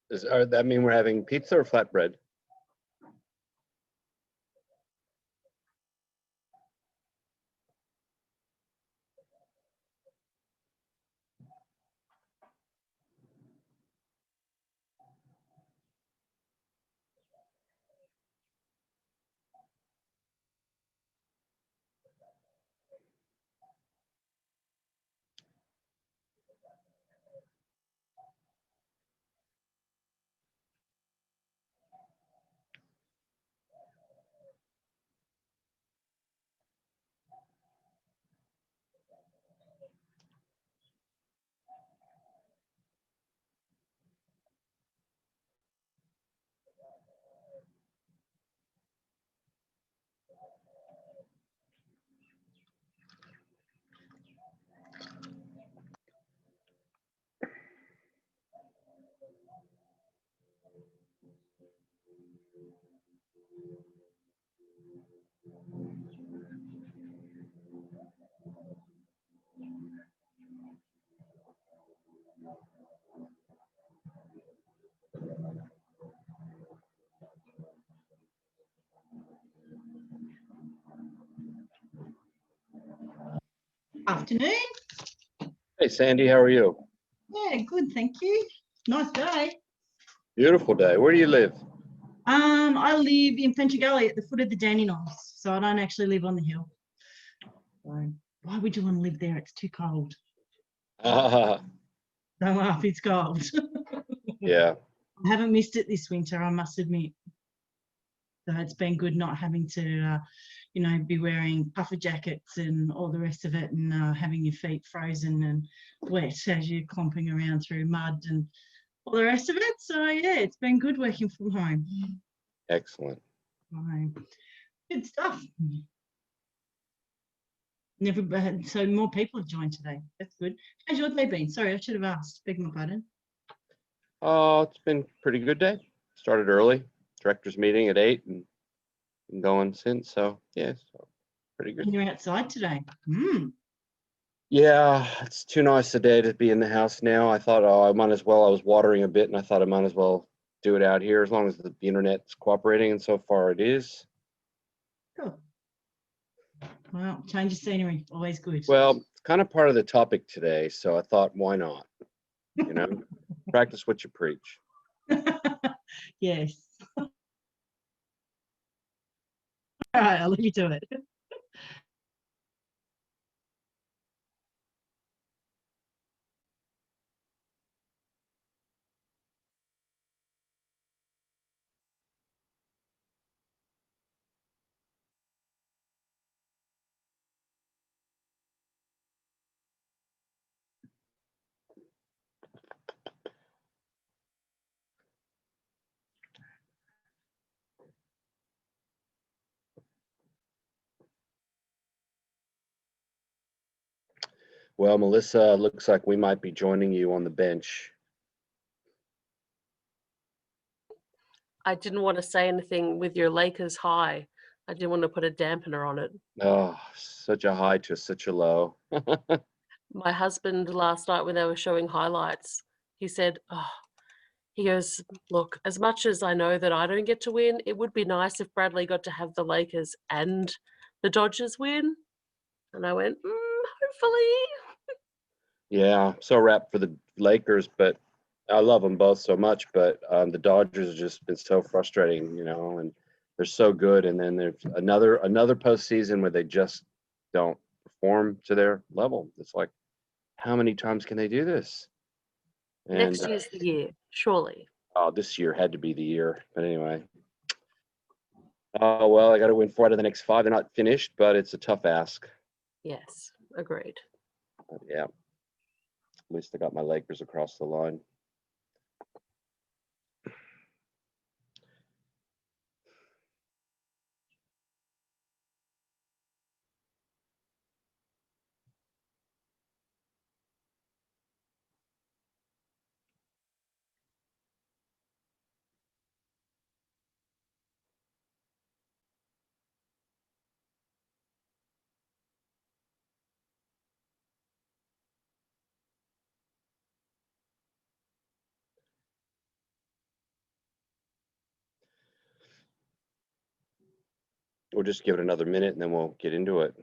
Does that mean we're having pizza or flatbread? Afternoon. Hey, Sandy, how are you? Yeah, good, thank you. Nice day. Beautiful day. Where do you live? I live in Fenchurch Gully at the foot of the Dandenongs, so I don't actually live on the hill. So why would you want to live there? It's too cold. Ah, Don't laugh, it's cold. yeah. I haven't missed it this winter, I must admit. So it's been good not having to, be wearing puffer jackets and all the rest of it, and having your feet frozen and wet as you're clomping around through mud and all the rest of it. So yeah, it's been good working from home. Excellent. Good stuff. So more people have joined today. That's good. How's your day been? Sorry, I should have asked. Beg my pardon. Oh, it's been a pretty good day. Started early. Directors meeting at 8 and been going since. So yeah, so pretty good. And you're outside today. Yeah, it's too nice a day to be in the house now. I thought, I might as well. I was watering a bit, and I thought I might as well do it out here as long as the internet's cooperating, and so far it is. Cool. Well, change of scenery, always good. Well, it's kind of part of the topic today, so I thought, why not? Practice what you preach. Yes. All right, I'll leave you to it. Well, Melissa, looks like we might be joining you on the bench. I didn't want to say anything with your Lakers high. I didn't want to put a dampener on it. Oh, such a high to such a low. My husband last night when they were showing highlights, he said, he goes, look, as much as I know that I don't get to win, it would be nice if Bradley got to have the Lakers and the Dodgers win. And I went, hopefully. Yeah, so wrapped for the Lakers, but I love them both so much. But the Dodgers have just been so frustrating, and they're so good. And then there's another postseason where they just don't perform to their level. It's like, how many times can they do this? And, next year's the year, surely. Oh, this year had to be the year. But anyway. Oh, well, I got to win 4 out of the next 5. They're not finished, but it's a tough ask. Yes, agreed. But yeah. At least I got my Lakers across the line. we'll just give it another minute and then we'll get into it.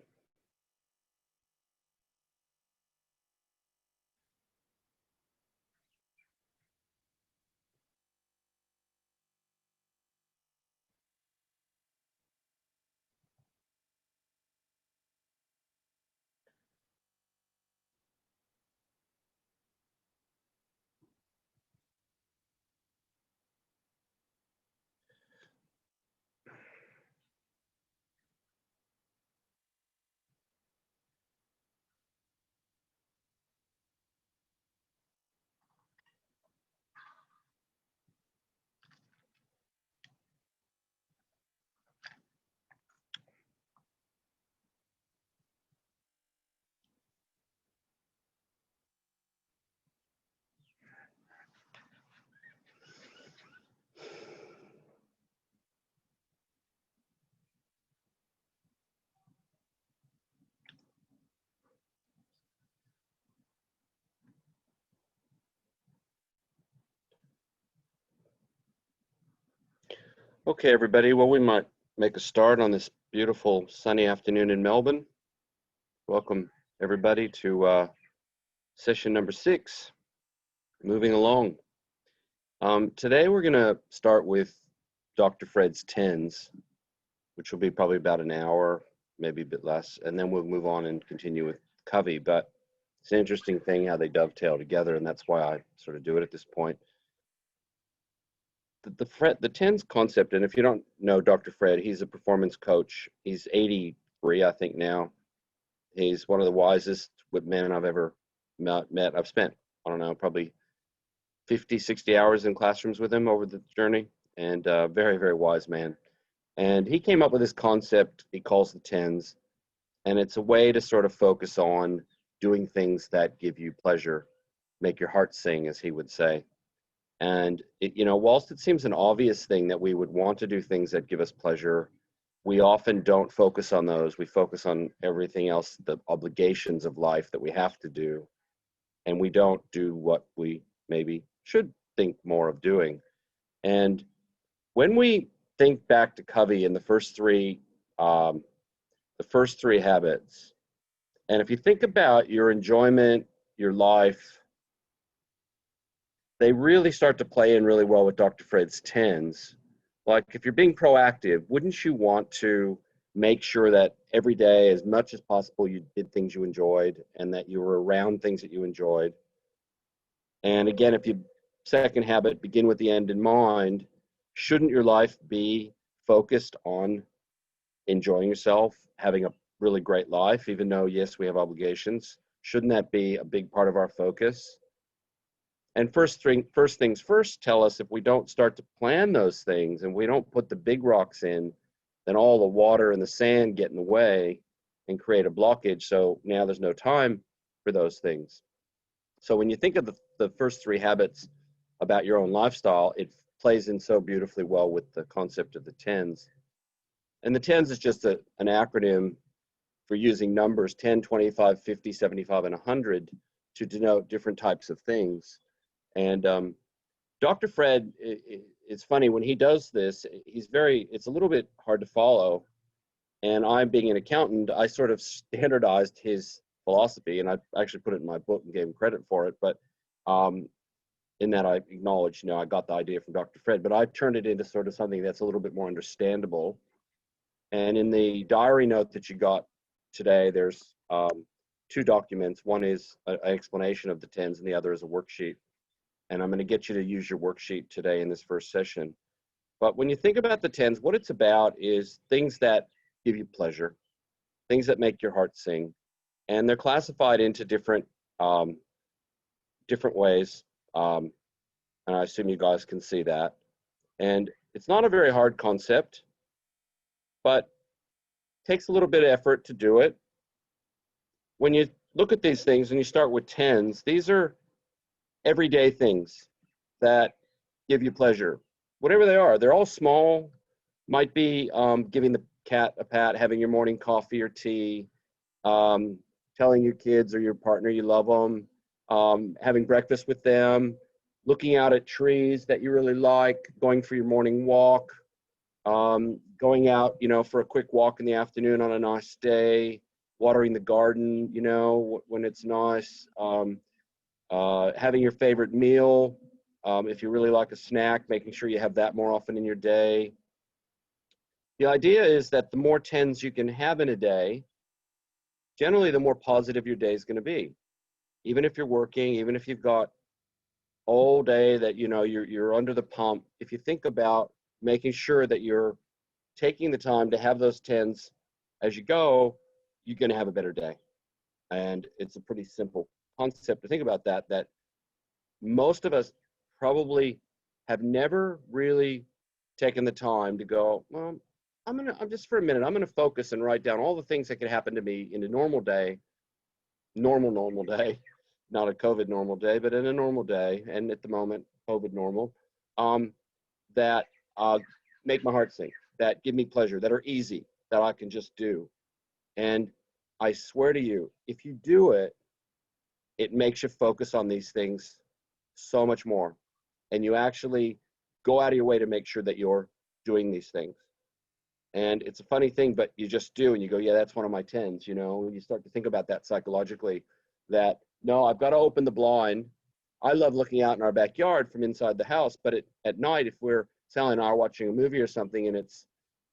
Okay, everybody. Well, we might make a start on this beautiful sunny afternoon in Melbourne. Welcome, everybody, to session number 6, moving along. Today, we're going to start with Dr. Fred's 10s, which will be probably about an hour, maybe a bit less, and then we'll move on and continue with Covey. But it's an interesting thing how they dovetail together, and that's why I sort of do it at this point. The 10s concept, and if you don't know Dr. Fred, he's a performance coach. He's 83, I think, now. He's one of the wisest men I've ever met. I've spent, I don't know, probably 50, 60 hours in classrooms with him over the journey, and very, very wise man. And he came up with this concept he calls the 10s, and it's a way to sort of focus on doing things that give you pleasure, make your heart sing, as he would say. And whilst it seems an obvious thing that we would want to do things that give us pleasure, we often don't focus on those. We focus on everything else, the obligations of life that we have to do, and we don't do what we maybe should think more of doing. And when we think back to Covey and the first three habits, and if you think about your enjoyment, your life, they really start to play in really well with Dr. Fred's 10s. Like, if you're being proactive, wouldn't you want to make sure that every day, as much as possible, you did things you enjoyed and that you were around things that you enjoyed? And again, if you second habit, begin with the end in mind, shouldn't your life be focused on enjoying yourself, having a really great life, even though, yes, we have obligations? Shouldn't that be a big part of our focus? And first things first tell us if we don't start to plan those things and we don't put the big rocks in, then all the water and the sand get in the way and create a blockage. So now there's no time for those things. So when you think of the first 3 habits about your own lifestyle, it plays in so beautifully well with the concept of the 10s. And the 10s is just an acronym for using numbers 10, 25, 50, 75, and 100 to denote different types of things. And Dr. Fred, it's funny, when he does this, it's a little bit hard to follow. And I, being an accountant, I sort of standardized his philosophy, and I actually put it in my book and gave him credit for it. But in that, I acknowledge, I got the idea from Dr. Fred, but I turned it into sort of something that's a little bit more understandable. And in the diary note that you got today, there's 2 documents. One is an explanation of the 10s, and the other is a worksheet. And I'm going to get you to use your worksheet today in this first session. But when you think about the 10s, what it's about is things that give you pleasure, things that make your heart sing. And they're classified into different ways. And I assume you guys can see that. And it's not a very hard concept, but it takes a little bit of effort to do it. When you look at these things and you start with 10s, these are everyday things that give you pleasure, whatever they are. They're all small. Might be giving the cat a pat, having your morning coffee or tea, telling your kids or your partner you love them, having breakfast with them, looking out at trees that you really like, going for your morning walk, Going out, you know, for a quick walk in the afternoon on a nice day, watering the garden, you know, when it's nice, having your favorite meal. If you really like a snack, making sure you have that more often in your day. The idea is that the more tens you can have in a day, generally the more positive your day is going to be. Even if you're working, even if you've got all day that, you know, you're under the pump, if you think about making sure that you're taking the time to have those tens as you go, you're going to have a better day. And it's a pretty simple concept to think about, that most of us probably have never really taken the time to go, well, I'm just for a minute, I'm going to focus and write down all the things that could happen to me in a normal day, normal day, not a COVID normal day, but in a normal day, and at the moment, COVID normal, that make my heart sing, that give me pleasure, that are easy, that I can just do. And I swear to you, if you do it, it makes you focus on these things so much more. And you actually go out of your way to make sure that you're doing these things. And it's a funny thing, but you just do, and you go, yeah, that's one of my tens, you know, and you start to think about that psychologically, that, no, I've got to open the blind. I love looking out in our backyard from inside the house, but at night, if Sally and I are watching a movie or something, and it's,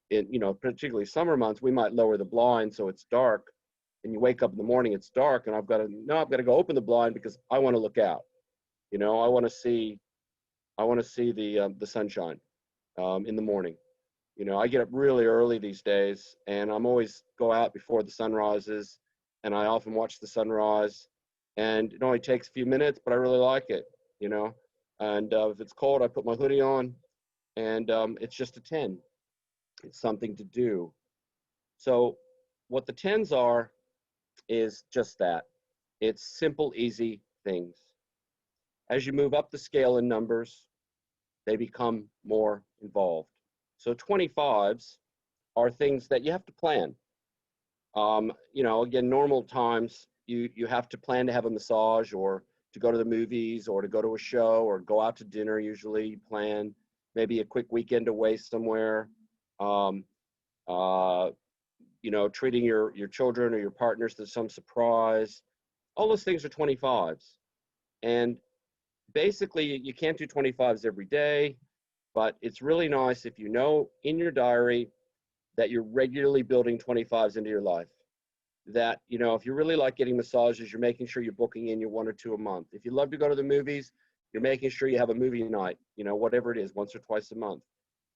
you know, particularly summer months, we might lower the blind so it's dark, and you wake up in the morning, it's dark, and I've got to go open the blind because I want to look out. You know, I want to see the sunshine in the morning. You know, I get up really early these days, and I'm always go out before the sun rises, and I often watch the sunrise. And it only takes a few minutes, but I really like it, you know. And if it's cold, I put my hoodie on, and it's just a 10. It's something to do. So what the tens are is just that. It's simple, easy things. As you move up the scale in numbers, they become more involved. So 25s are things that you have to plan. You know, again, normal times, you have to plan to have a massage, or to go to the movies, or to go to a show, or go out to dinner. Usually you plan maybe a quick weekend away somewhere. You know, treating your children or your partners to some surprise. All those things are 25s. And basically, you can't do 25s every day, but it's really nice if you know in your diary that you're regularly building 25s into your life. That, you know, if you really like getting massages, you're making sure you're booking in your 1 or 2 a month. If you love to go to the movies, you're making sure you have a movie night, you know, whatever it is, once or twice a month.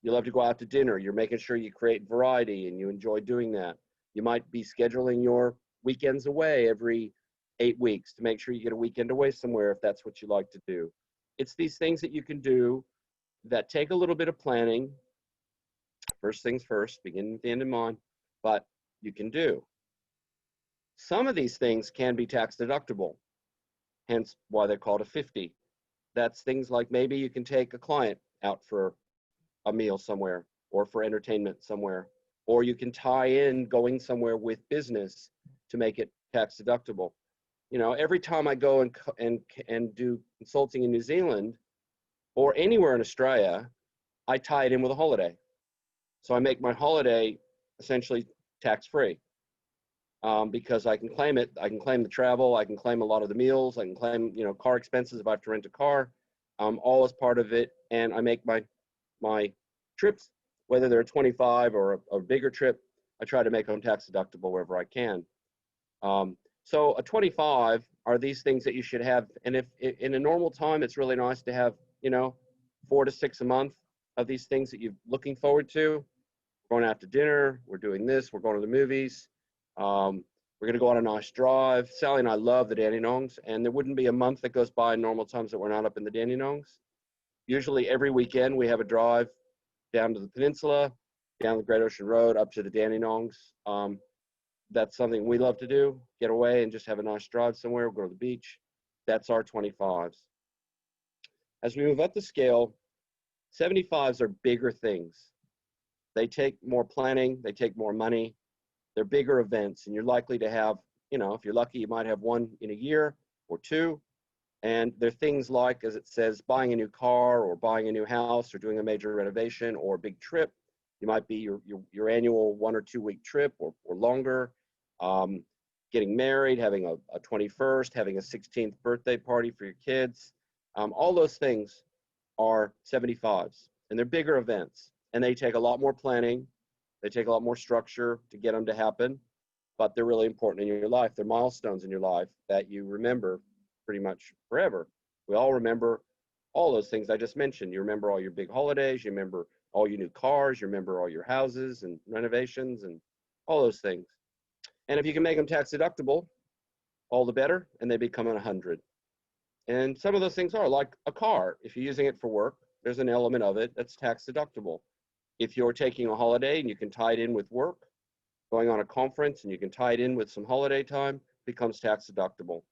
You love to go out to dinner, you're making sure you create variety and you enjoy doing that. You might be scheduling your weekends away every 8 weeks to make sure you get a weekend away somewhere if that's what you like to do. It's these things that you can do that take a little bit of planning. First things first, begin with the end in mind, but you can do. Some of these things can be tax deductible, hence why they're called a 50. That's things like maybe you can take a client out for a meal somewhere, or for entertainment somewhere, or you can tie in going somewhere with business to make it tax deductible. You know, every time I go and do consulting in New Zealand or anywhere in Australia, I tie it in with a holiday. So I make my holiday essentially tax-free, because I can claim it. I can claim the travel. I can claim a lot of the meals. I can claim, you know, car expenses if I have to rent a car, all as part of it. And I make my trips, whether they're 25 or a bigger trip, I try to make them tax deductible wherever I can. So a 25 are these things that you should have. And if in a normal time, it's really nice to have, you know, 4 to 6 a month of these things that you're looking forward to. We're going out to dinner, we're doing this, we're going to the movies, we're going to go on a nice drive. Sally and I love the Dandenongs, and there wouldn't be a month that goes by in normal times that we're not up in the Dandenongs. Usually every weekend we have a drive down to the peninsula, down the Great Ocean Road, up to the Dandenongs. That's something we love to do, get away and just have a nice drive somewhere, we'll go to the beach. That's our 25s. As we move up the scale, 75s are bigger things. They take more planning, they take more money, they're bigger events, and you're likely to have, you know, if you're lucky, you might have one in a year or 2. And they're things like, as it says, buying a new car or buying a new house or doing a major renovation or a big trip. You might be your annual 1 or 2 week trip or longer. Getting married, having a 21st, having a 16th birthday party for your kids. All those things are 75s, and they're bigger events, and they take a lot more planning. They take a lot more structure to get them to happen, but they're really important in your life. They're milestones in your life that you remember pretty much forever. We all remember all those things I just mentioned. You remember all your big holidays, you remember all your new cars, you remember all your houses and renovations and all those things. And if you can make them tax deductible, all the better, and they become 100. And some of those things are like a car. If you're using it for work, there's an element of it that's tax deductible. If you're taking a holiday and you can tie it in with work, going on a conference and you can tie it in with some holiday time, becomes tax deductible.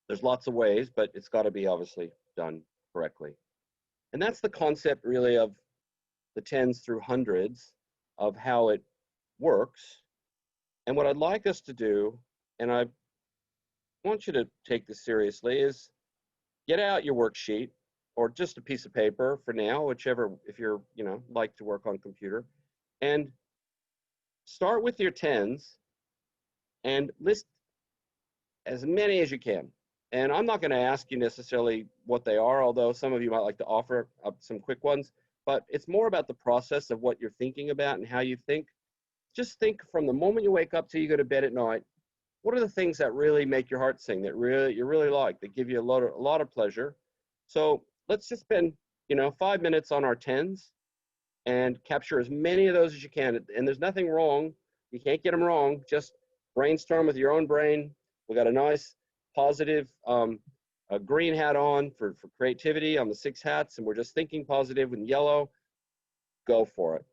There's lots of ways, but it's got to be obviously done correctly. And that's the concept really of the tens through hundreds of how it works. And what I'd like us to do, and I want you to take this seriously, is get out your worksheet or just a piece of paper for now, whichever, if you're, like to work on computer, and start with your tens and list as many as you can. And I'm not going to ask you necessarily what they are, although some of you might like to offer up some quick ones, but it's more about the process of what you're thinking about and how you think. Just think from the moment you wake up till you go to bed at night, what are the things that really make your heart sing, that you really like, that give you a lot of pleasure? So let's just spend 5 minutes on our tens and capture as many of those as you can. And there's nothing wrong. You can't get them wrong. Just brainstorm with your own brain. We got a nice positive a green hat on for creativity on the 6 hats, and we're just thinking positive in yellow. Go for it.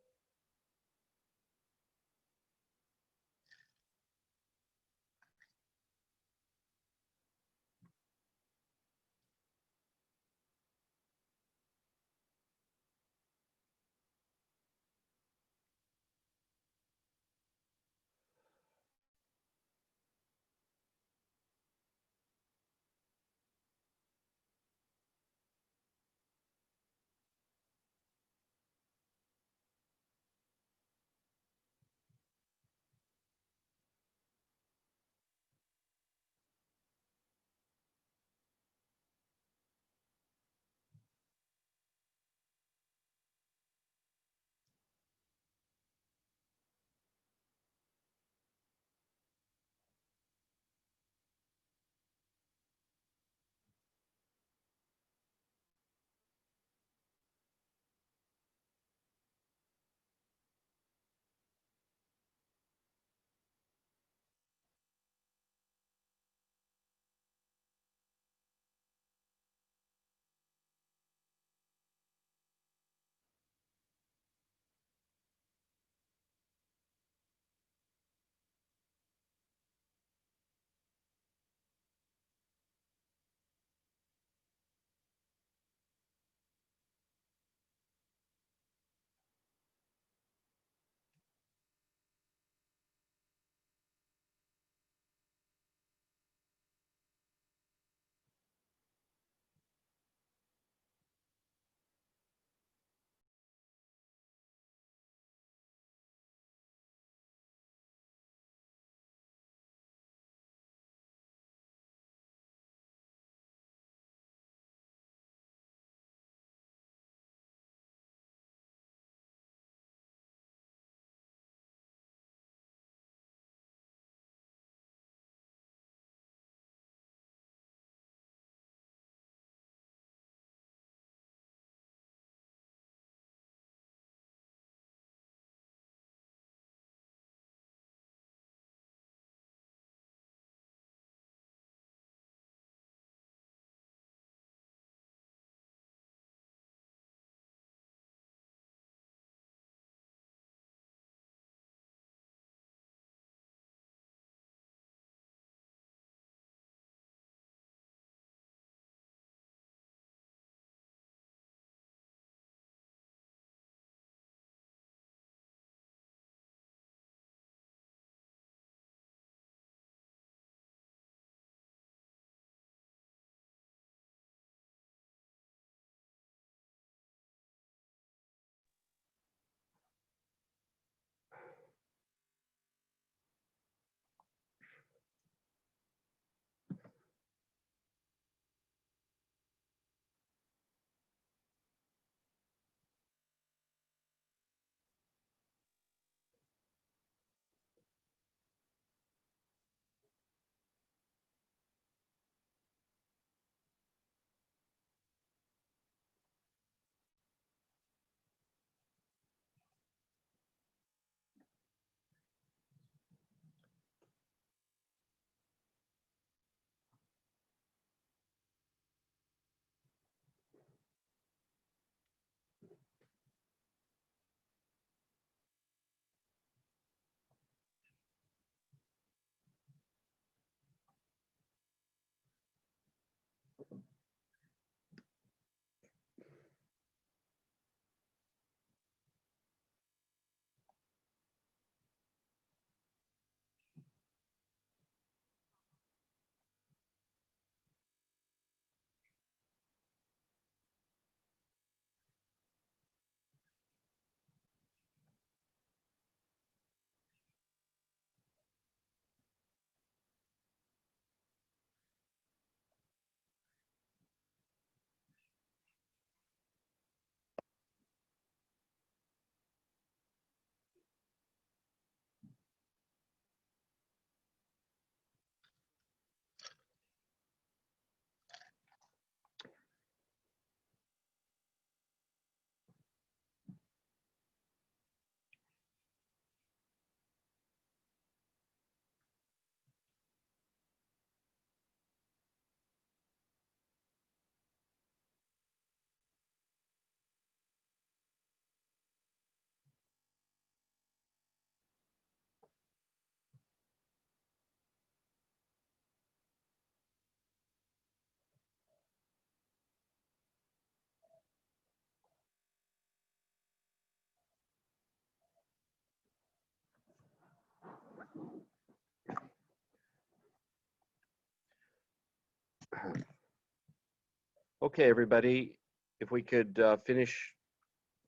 Okay, everybody, if we could finish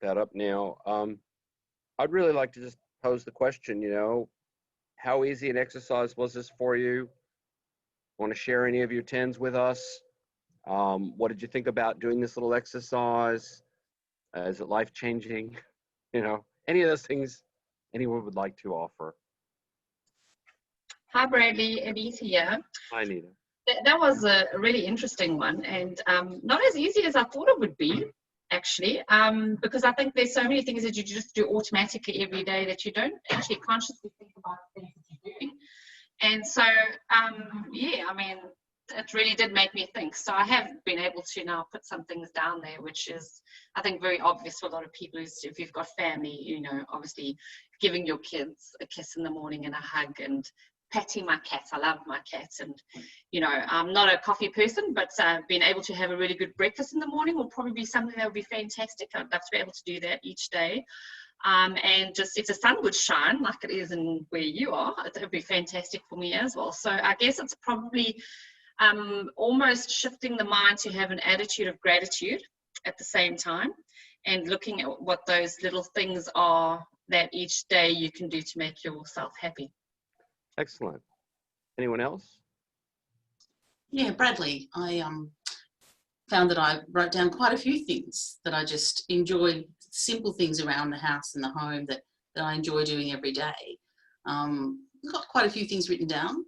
that up now. I'd really like to just pose the question, how easy an exercise was this for you? Want to share any of your 10s with us? What did you think about doing this little exercise? Is it life-changing? Any of those things anyone would like to offer. Hi, Bradley. Anita here. Hi, Nita. That was a really interesting one, and not as easy as I thought it would be, actually, because I think there's so many things that you just do automatically every day that you don't actually consciously think about the things that you're doing. And so, yeah, I mean, it really did make me think. So I have been able to now put some things down there, which is, I think, very obvious for a lot of people. If you've got family, obviously giving your kids a kiss in the morning and a hug, and patting my cat. I love my cat, and I'm not a coffee person, but being able to have a really good breakfast in the morning will probably be something that would be fantastic. I'd love to be able to do that each day. And just if the sun would shine like it is in where you are, it would be fantastic for me as well. So I guess it's probably almost shifting the mind to have an attitude of gratitude at the same time, and looking at what those little things are that each day you can do to make yourself happy. Excellent. Anyone else? Yeah, Bradley, I found that I wrote down quite a few things that I just enjoy, simple things around the house and the home that I enjoy doing every day. I've got quite a few things written down,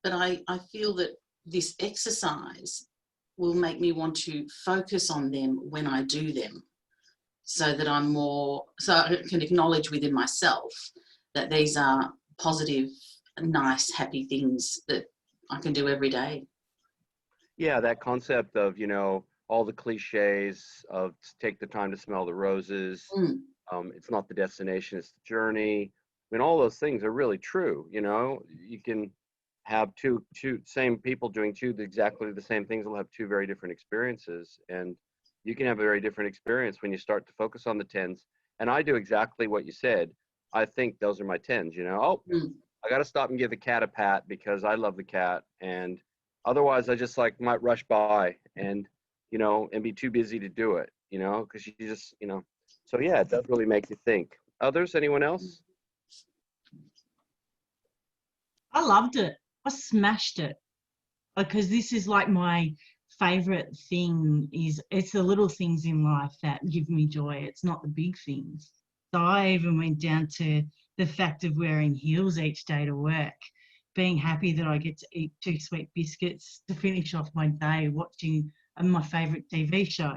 but I feel that this exercise will make me want to focus on them when I do them, so that so I can acknowledge within myself that these are positive, nice, happy things that I can do every day. Yeah, that concept of, all the cliches of take the time to smell the roses. It's not the destination, it's the journey. I mean, all those things are really true. You can have two same people doing exactly the same things will have two very different experiences. And you can have a very different experience when you start to focus on the 10s. And I do exactly what you said. I think those are my 10s, I got to stop and give the cat a pat because I love the cat. And otherwise I just might rush by and, and be too busy to do it, because you just, so yeah, it does really make you think. Others, anyone else? I loved it. I smashed it, because this is like my favorite thing. It's the little things in life that give me joy. It's not the big things. So I even went down to the fact of wearing heels each day to work, being happy that I get to eat 2 sweet biscuits to finish off my day watching my favorite TV show.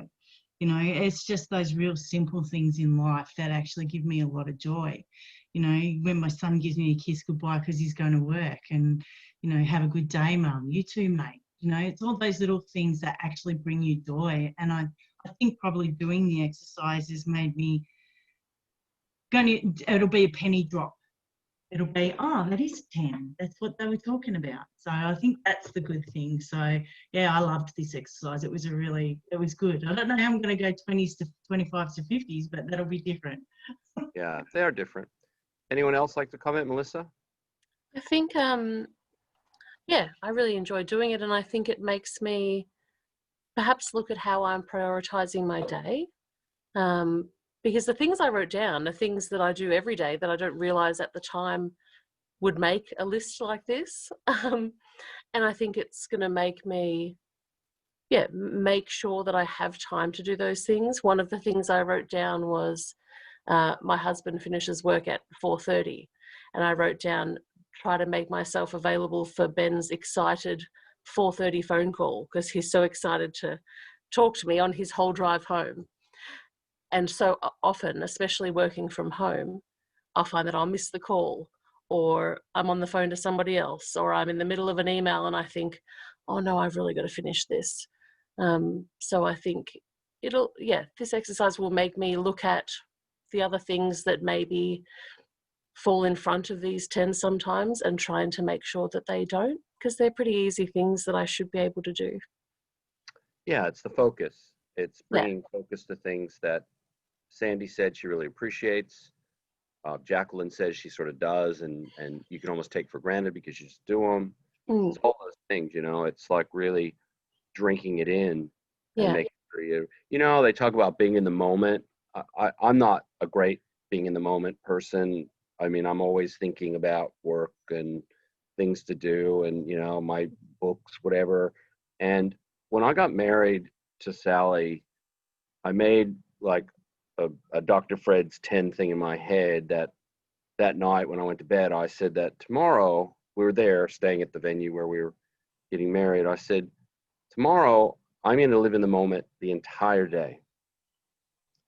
It's just those real simple things in life that actually give me a lot of joy. When my son gives me a kiss goodbye because he's going to work, and, have a good day, Mum. You too, mate. It's all those little things that actually bring you joy. And I think probably doing the exercise has made me it'll be a penny drop. It'll be, oh, that is 10. That's what they were talking about. So I think that's the good thing. So yeah, I loved this exercise. It was good. I don't know how I'm going to go 20s to 25s to 50s, but that'll be different. Yeah, they are different. Anyone else like to comment, Melissa? I think, yeah, I really enjoy doing it, and I think it makes me perhaps look at how I'm prioritizing my day. Because the things I wrote down are things that I do every day that I don't realize at the time would make a list like this. And I think it's going to make me, make sure that I have time to do those things. One of the things I wrote down was my husband finishes work at 4:30, and I wrote down, try to make myself available for Ben's excited 4:30 phone call, because he's so excited to talk to me on his whole drive home. And so often, especially working from home, I'll find that I'll miss the call, or I'm on the phone to somebody else, or I'm in the middle of an email and I think, oh no, I've really got to finish this. So I think this exercise will make me look at the other things that maybe fall in front of these 10 sometimes, and trying to make sure that they don't, because they're pretty easy things that I should be able to do. Yeah, it's the focus. It's bringing focus to things that Sandy said she really appreciates. Jacqueline says she sort of does, and you can almost take for granted because you just do them. Mm. It's all those things, you know. It's like really drinking it in and Yeah. making sure you know, they talk about being in the moment. I'm not a great being in the moment person. I mean, I'm always thinking about work and things to do and, you know, my books, whatever. And when I got married to Sally, I made like a Dr. Fred's 10 thing in my head that night when I went to bed. I said that tomorrow, we were there staying at the venue where we were getting married. I said, tomorrow, I'm going to live in the moment the entire day.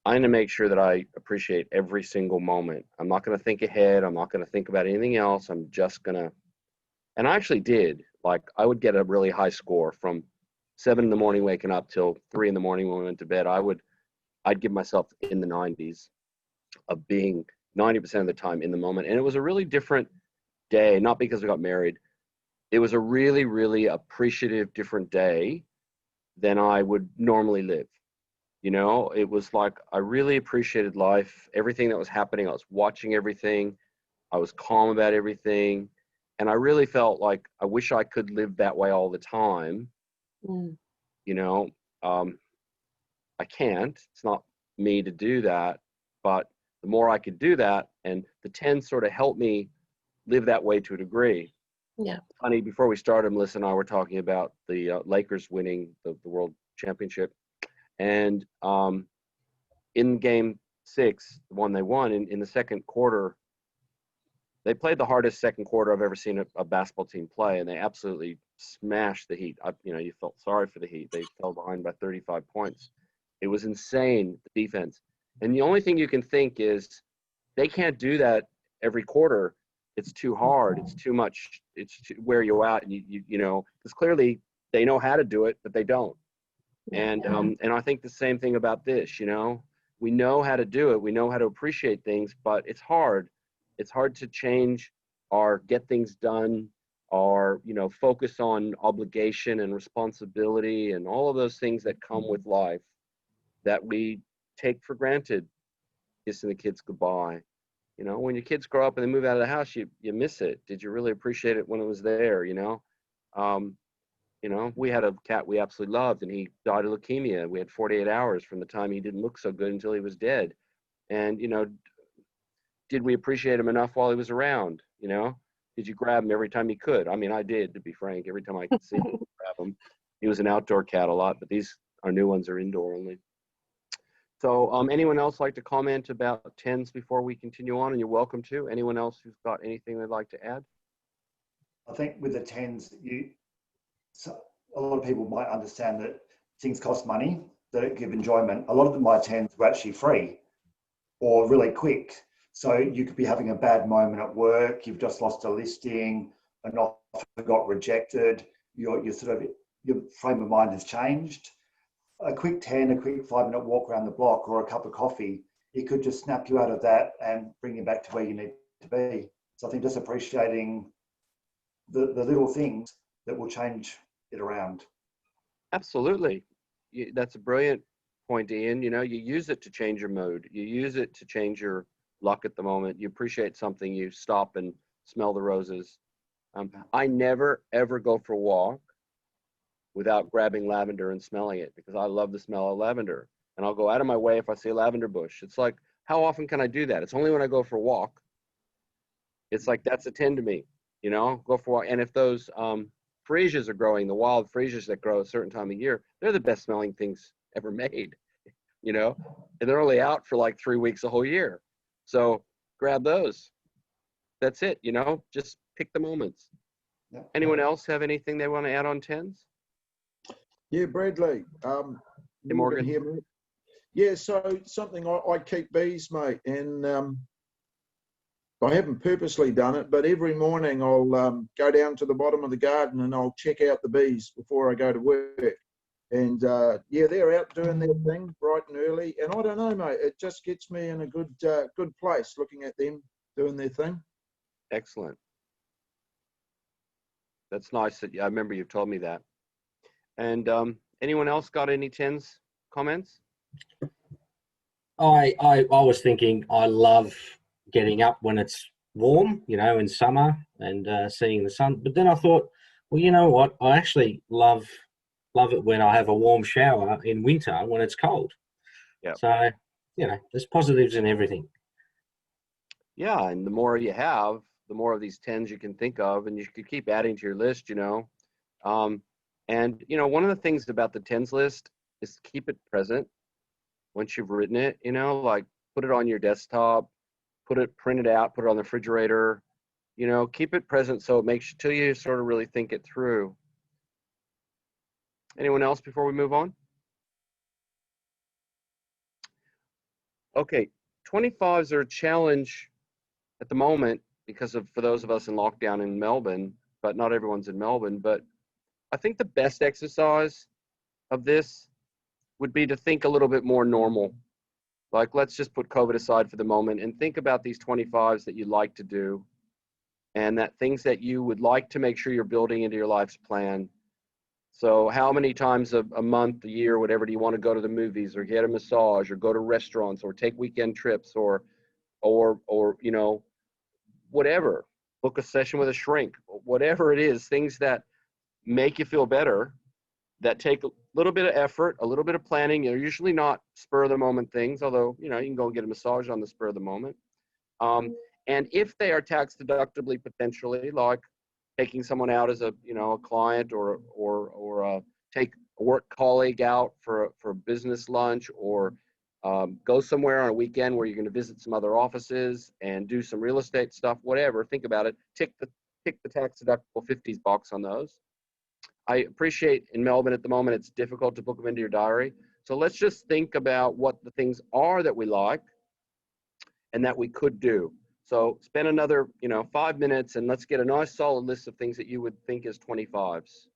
I'm going to make sure that I appreciate every single moment. I'm not going to think ahead. I'm not going to think about anything else. I'm just going to, and I actually did. Like, I would get a really high score from 7 in the morning waking up till 3 in the morning when we went to bed. I'd give myself in the 90s of being 90% of the time in the moment. And it was a really different day, not because I got married. It was a really, really appreciative, different day than I would normally live. You know, it was like I really appreciated life, everything that was happening. I was watching everything. I was calm about everything. And I really felt like I wish I could live that way all the time. Mm. You know, I can't. It's not me to do that. But the more I could do that, and the 10 sort of helped me live that way to a degree. Yeah. Funny, before we started, Melissa and I were talking about the Lakers winning the World Championship. And in game 6, the one they won, in the second quarter, they played the hardest second quarter I've ever seen a basketball team play, and they absolutely smashed the Heat. You felt sorry for the Heat. They fell behind by 35 points. It was insane, the defense. And the only thing you can think is they can't do that every quarter. It's too hard. It's too much. It's to wear you out. And you know, because clearly they know how to do it, but they don't. And I think the same thing about this, you know, we know how to do it. We know how to appreciate things, but it's hard. It's hard to change or get things done or, you know, focus on obligation and responsibility and all of those things that come with life that we take for granted. Kissing the kids goodbye. You know, when your kids grow up and they move out of the house, you miss it. Did you really appreciate it when it was there, you know? You know, we had a cat we absolutely loved, and he died of leukemia. We had 48 hours from the time he didn't look so good until he was dead. And, you know, did we appreciate him enough while he was around? You know, did you grab him every time you could? I mean, I did, to be frank. Every time I could see him, grab him. He was an outdoor cat a lot, but our new ones are indoor only. So anyone else like to comment about 10s before we continue on? And you're welcome to. Anyone else who's got anything they'd like to add? I think with the 10s, so a lot of people might understand that things cost money, that it give enjoyment. A lot of my 10s were actually free or really quick. So you could be having a bad moment at work, you've just lost a listing, an offer got rejected, your frame of mind has changed. A quick 10, a quick 5-minute walk around the block or a cup of coffee, it could just snap you out of that and bring you back to where you need to be. So I think just appreciating the little things that will change it around. Absolutely. That's a brilliant point, Ian. You know, you use it to change your mood. You use it to change your luck at the moment. You appreciate something, you stop and smell the roses. I never, ever go for a walk without grabbing lavender and smelling it because I love the smell of lavender. And I'll go out of my way if I see a lavender bush. It's like, how often can I do that? It's only when I go for a walk. It's like, that's a 10 to me, you know, go for a walk. And if those freesias are growing, the wild freesias that grow a certain time of year, they're the best smelling things ever made, you know, and they're only out for like 3 weeks a whole year. So grab those. That's it, you know, just pick the moments. Yeah. Anyone else have anything they want to add on 10s? Yeah, Bradley. Hey, Morgan. Here, mate. Yeah, so something I keep bees, mate, and I haven't purposely done it, but every morning I'll go down to the bottom of the garden and I'll check out the bees before I go to work. And yeah, they're out doing their thing bright and early. And I don't know, mate, it just gets me in a good place looking at them doing their thing. Excellent. That's nice. I remember you told me that. And anyone else got any 10s comments? I was thinking I love getting up when it's warm, you know, in summer and seeing the sun. But then I thought, well, you know what? I actually love it when I have a warm shower in winter when it's cold. Yep. So, you know, there's positives in everything. Yeah, and the more you have, the more of these tens you can think of, and you could keep adding to your list, you know. And you know, one of the things about the tens list is to keep it present once you've written it, you know, like put it on your desktop, print it out, put it on the refrigerator, you know, keep it present so it makes till you sort of really think it through. Anyone else before we move on? Okay, 25s are a challenge at the moment because of, for those of us in lockdown in Melbourne, but not everyone's in Melbourne. But I think the best exercise of this would be to think a little bit more normal. Like, let's just put COVID aside for the moment and think about these 25s that you like to do and that things that you would like to make sure you're building into your life's plan. So how many times a month, a year, whatever, do you want to go to the movies or get a massage or go to restaurants or take weekend trips or you know, whatever, book a session with a shrink, whatever it is, things that make you feel better, that take a little bit of effort, a little bit of planning. They're usually not spur of the moment things, although, you know, you can go and get a massage on the spur of the moment. And if they are tax deductibly potentially, like taking someone out as a, you know, a client or take a work colleague out for a business lunch or go somewhere on a weekend where you're going to visit some other offices and do some real estate stuff, whatever, think about it, tick the tax deductible 50s box on those. I appreciate in Melbourne at the moment, it's difficult to book them into your diary. So let's just think about what the things are that we like and that we could do. So spend another, you know, 5 minutes and let's get a nice solid list of things that you would think is 25s.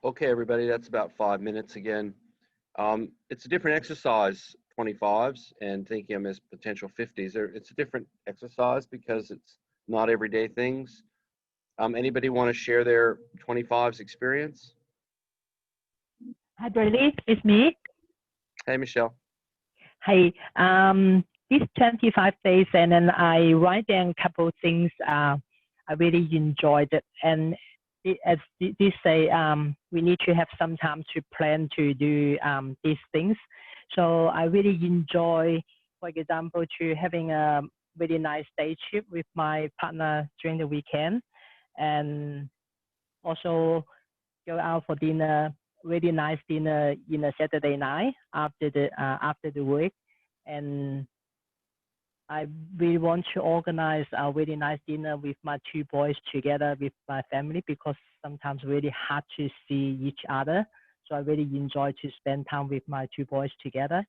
Okay, everybody, that's about 5 minutes again. It's a different exercise, 25s, and thinking them as potential 50s. It's a different exercise because it's not everyday things. Anybody want to share their 25s experience? Hi, Bradley. It's me. Hey, Michelle. Hi. This 25 days, and then I write down a couple of things. I really enjoyed it, and as they say, we need to have some time to plan to do these things. So I really enjoy, for example, to having a really nice day trip with my partner during the weekend, and also go out for dinner, really nice dinner in a Saturday night after the work. And I really want to organize a really nice dinner with my two boys together with my family, because sometimes really hard to see each other. So I really enjoy to spend time with my two boys together.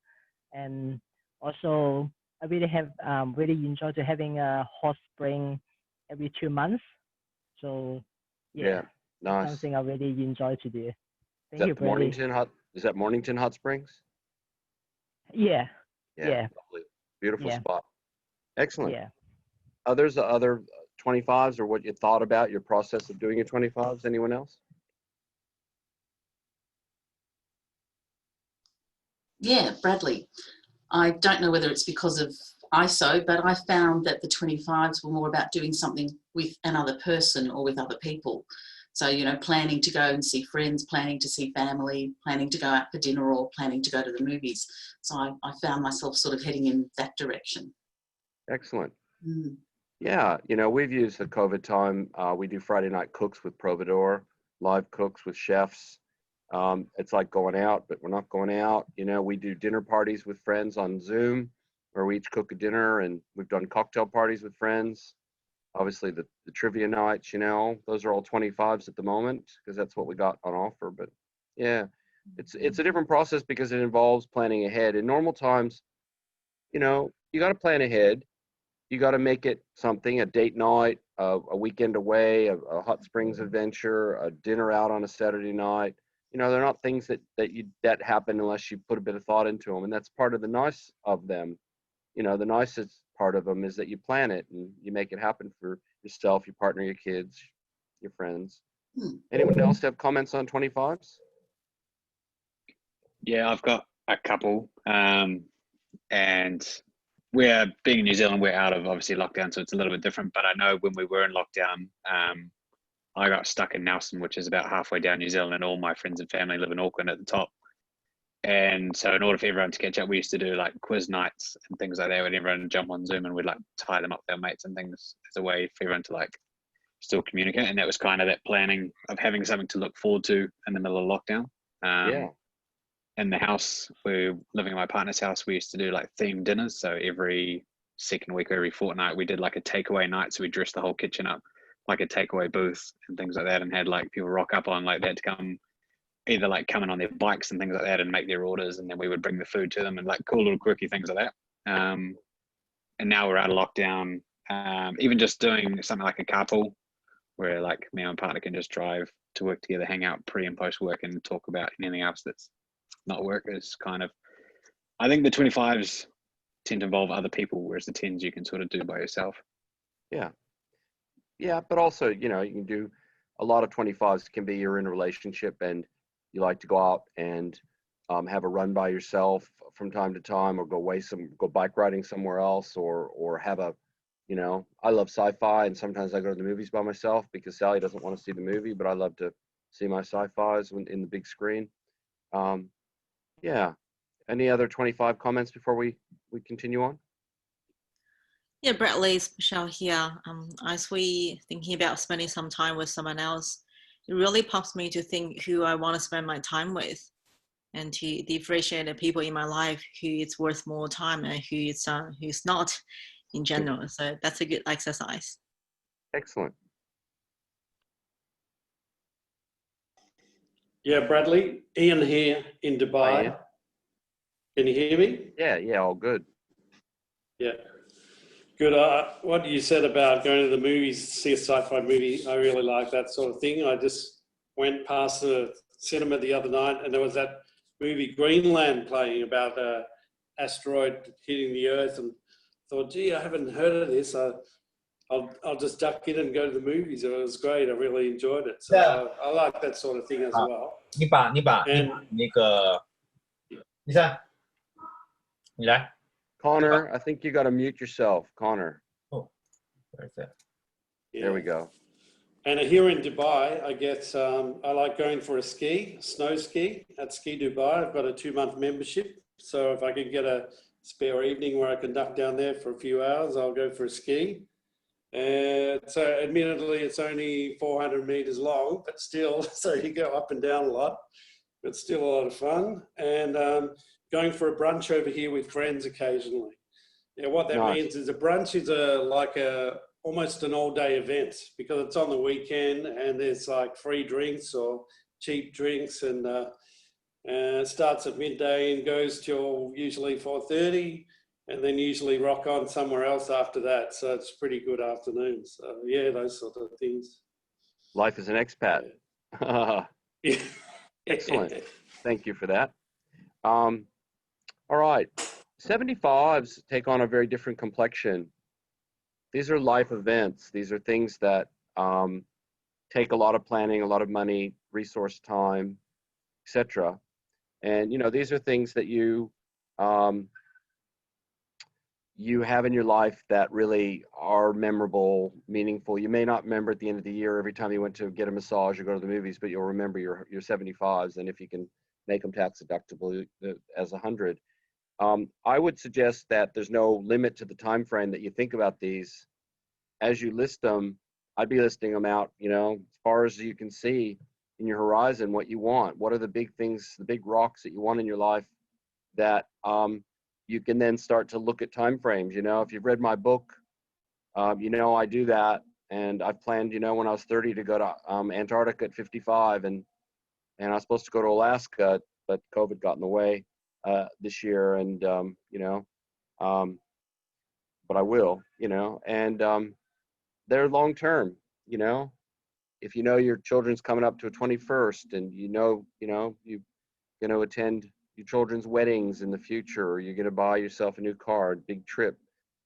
And also I really have really enjoyed having a hot spring every 2 months. So Yeah, nice. something I really enjoy to do. Thank Is you, that Brady. Mornington Hot? Is that Mornington Hot Springs? Yeah, Yeah. Lovely. Beautiful Yeah. spot. Excellent. yeah. Others, other 25s, or what you thought about your process of doing your 25s? Anyone else? Yeah, Bradley. I don't know whether it's because of ISO, but I found that the 25s were more about doing something with another person or with other people. So, you know, planning to go and see friends, planning to see family, planning to go out for dinner, or planning to go to the movies. So I found myself sort of heading in that direction. Excellent. Mm. Yeah, you know, we've used the COVID time. We do Friday night cooks with Providor, live cooks with chefs. It's like going out, but we're not going out. You know, we do dinner parties with friends on Zoom, where we each cook a dinner, and we've done cocktail parties with friends. Obviously, the trivia nights, you know, those are all 25s at the moment because that's what we got on offer. But yeah, it's a different process because it involves planning ahead. In normal times, you know, you got to plan ahead. You got to make it something, a date night, a weekend away, a hot springs adventure, a dinner out on a Saturday night. You know, they're not things that happen unless you put a bit of thought into them, and that's part of the nice of them. You know, the nicest part of them is that you plan it and you make it happen for yourself, your partner, your kids, your friends. Anyone else have comments on 25s? Yeah, I've got a couple. And we're being in New Zealand, we're out of obviously lockdown, so it's a little bit different. But I know when we were in lockdown, I got stuck in Nelson, which is about halfway down New Zealand, and all my friends and family live in Auckland at the top. And so in order for everyone to catch up, we used to do like quiz nights and things like that, when everyone would jump on Zoom and we'd like tie them up with our mates and things as a way for everyone to like still communicate. And that was kind of that planning of having something to look forward to in the middle of lockdown. Yeah. In the house, we're living in my partner's house, we used to do like themed dinners. So every second week or every fortnight, we did like a takeaway night. So we dressed the whole kitchen up like a takeaway booth and things like that, and had like people rock up on like that to come, either like coming on their bikes and things like that and make their orders, and then we would bring the food to them, and like cool little quirky things like that. And now we're out of lockdown, even just doing something like a carpool, where like me and my partner can just drive to work together, hang out pre and post work, and talk about anything else that's not work. Is kind of, I think the 25s tend to involve other people, whereas the 10s you can sort of do by yourself. Yeah, but also, you know, you can do a lot of 25s can be you're in a relationship and you like to go out and have a run by yourself from time to time, or go bike riding somewhere else, or have a, you know, I love sci-fi, and sometimes I go to the movies by myself because Sally doesn't want to see the movie, but I love to see my sci-fis in the big screen. Yeah. Any other 25 comments before we continue on? Yeah, Bradley, it's Michelle here. As we thinking about spending some time with someone else, it really prompts me to think who I want to spend my time with, and to differentiate the people in my life who it's worth more time and who's not in general. So that's a good exercise. Excellent. Yeah, Bradley, Ian here in Dubai. Hi, Ian. Can you hear me? Yeah, all good. Yeah. Good. What you said about going to the movies to see a sci-fi movie, I really like that sort of thing. I just went past the cinema the other night, and there was that movie Greenland playing about a asteroid hitting the Earth, and thought, gee, I haven't heard of this. I'll just duck in and go to the movies. It was great. I really enjoyed it. So I like that sort of thing as well. 你把 And 那个第三，你来。 Connor, I think you got to mute yourself, Connor. Oh, where's that? There we go. And here in Dubai, I get I like going for a snow ski at Ski Dubai. I've got a 2-month membership, so if I can get a spare evening where I can duck down there for a few hours, I'll go for a ski. And so, admittedly, it's only 400 meters long, but still, so you go up and down a lot. But still a lot of fun. And going for a brunch over here with friends occasionally. Yeah, what that means is a brunch is almost an all-day event because it's on the weekend and there's like free drinks or cheap drinks, and it starts at midday and goes till usually 4:30, and then usually rock on somewhere else after that. So it's pretty good afternoon. So yeah, those sort of things. Life as an expat. Yeah. Excellent. Thank you for that. All right. 75s take on a very different complexion. These are life events. These are things that take a lot of planning, a lot of money, resource, time, etc. And you know, these are things that you you have in your life that really are memorable, meaningful. You may not remember at the end of the year every time you went to get a massage or go to the movies, but you'll remember your 75s, and if you can make them tax deductible as 100. I would suggest that there's no limit to the time frame that you think about these. As you list them, I'd be listing them out, you know, as far as you can see in your horizon, what you want. What are the big things, the big rocks that you want in your life that you can then start to look at time frames. You know, if you've read my book, you know, I do that. And I've planned, you know, when I was 30 to go to Antarctica at 55, and I was supposed to go to Alaska, but COVID got in the way this year, and you know, but I will, you know, and they're long term, you know. If you know your children's coming up to a 21st, and you know you're going to attend your children's weddings in the future, or you're going to buy yourself a new car, big trip,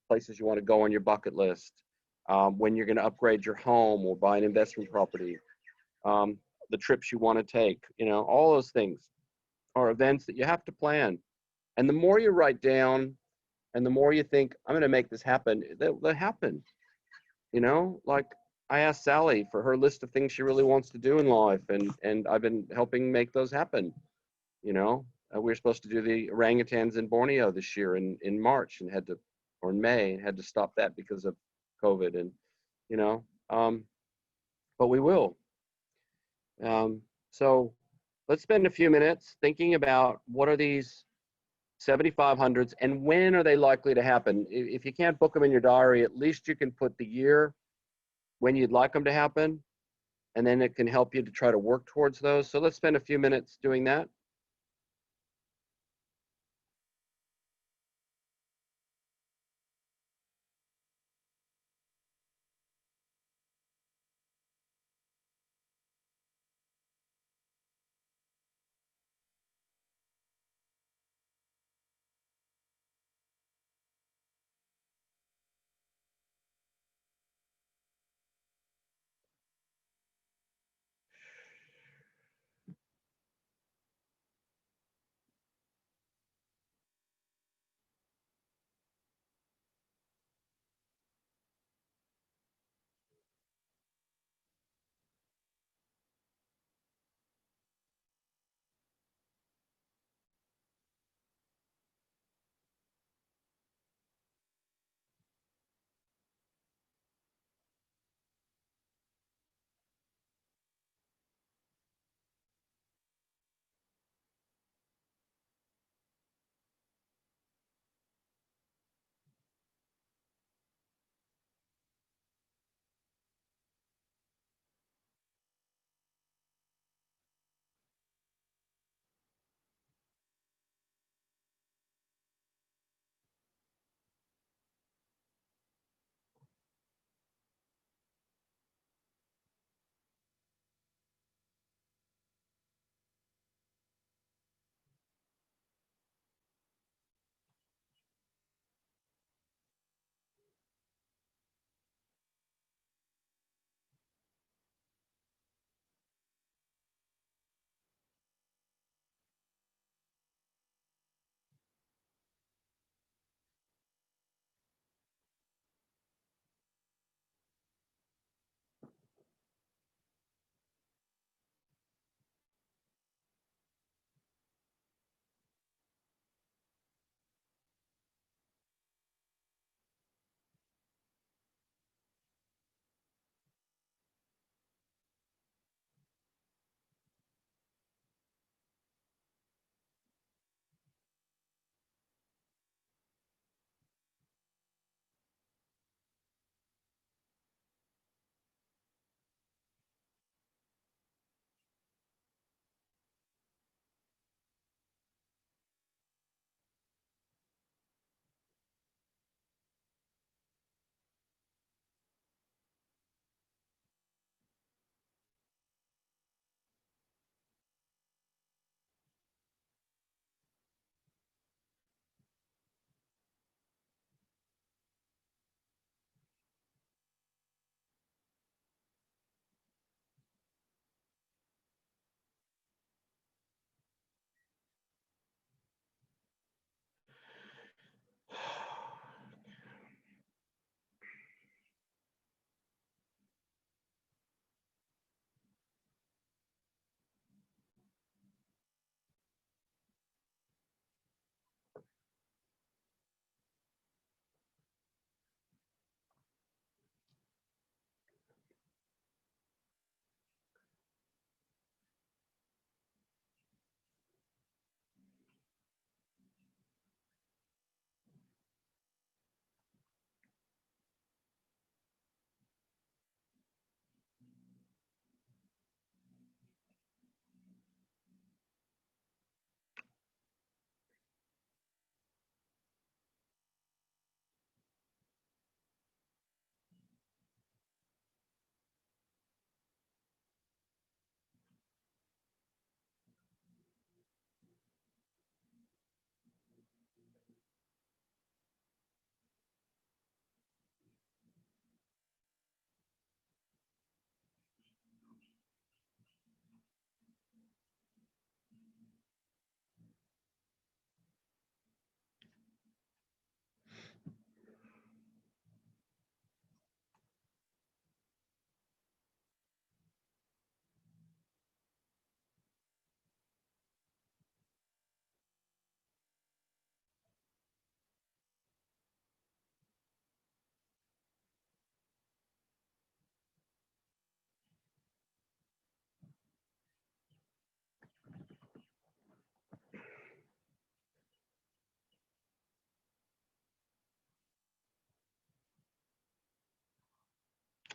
places you want to go on your bucket list, when you're going to upgrade your home or buy an investment property, the trips you want to take, you know, all those things are events that you have to plan. And the more you write down and the more you think, I'm going to make this happen, they'll happen. You know, like I asked Sally for her list of things she really wants to do in life, and I've been helping make those happen. You know, we were supposed to do the orangutans in Borneo this year in March, and or in May, and had to stop that because of COVID. And, you know, but we will. So let's spend a few minutes thinking about what are these 7500s and when are they likely to happen. If you can't book them in your diary, at least you can put the year when you'd like them to happen, and then it can help you to try to work towards those. So let's spend a few minutes doing that.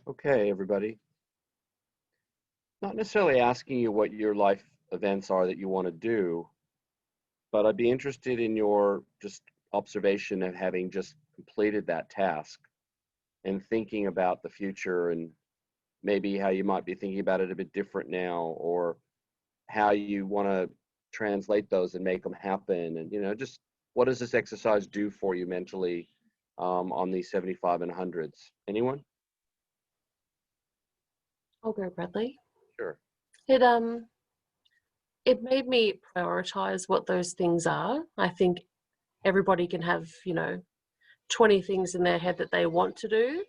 Okay, everybody. Not necessarily asking you what your life events are that you want to do, but I'd be interested in your just observation of having just completed that task and thinking about the future and maybe how you might be thinking about it a bit different now, or how you want to translate those and make them happen. And, just what does this exercise do for you mentally on these 75 and 100s? Anyone? I'll go, Bradley. Sure. It made me prioritize what those things are. I think everybody can have, 20 things in their head that they want to do,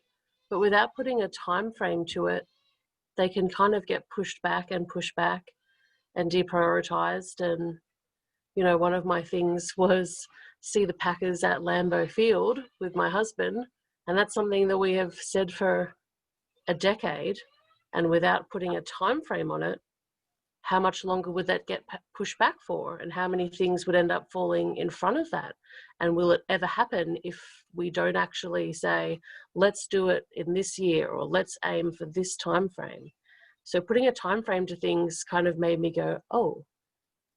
but without putting a time frame to it, they can kind of get pushed back and deprioritized. And, one of my things was see the Packers at Lambeau Field with my husband. And that's something that we have said for a decade. And without putting a time frame on it, how much longer would that get pushed back for? And how many things would end up falling in front of that? And will it ever happen if we don't actually say, let's do it in this year, or let's aim for this time frame? So putting a time frame to things kind of made me go, oh,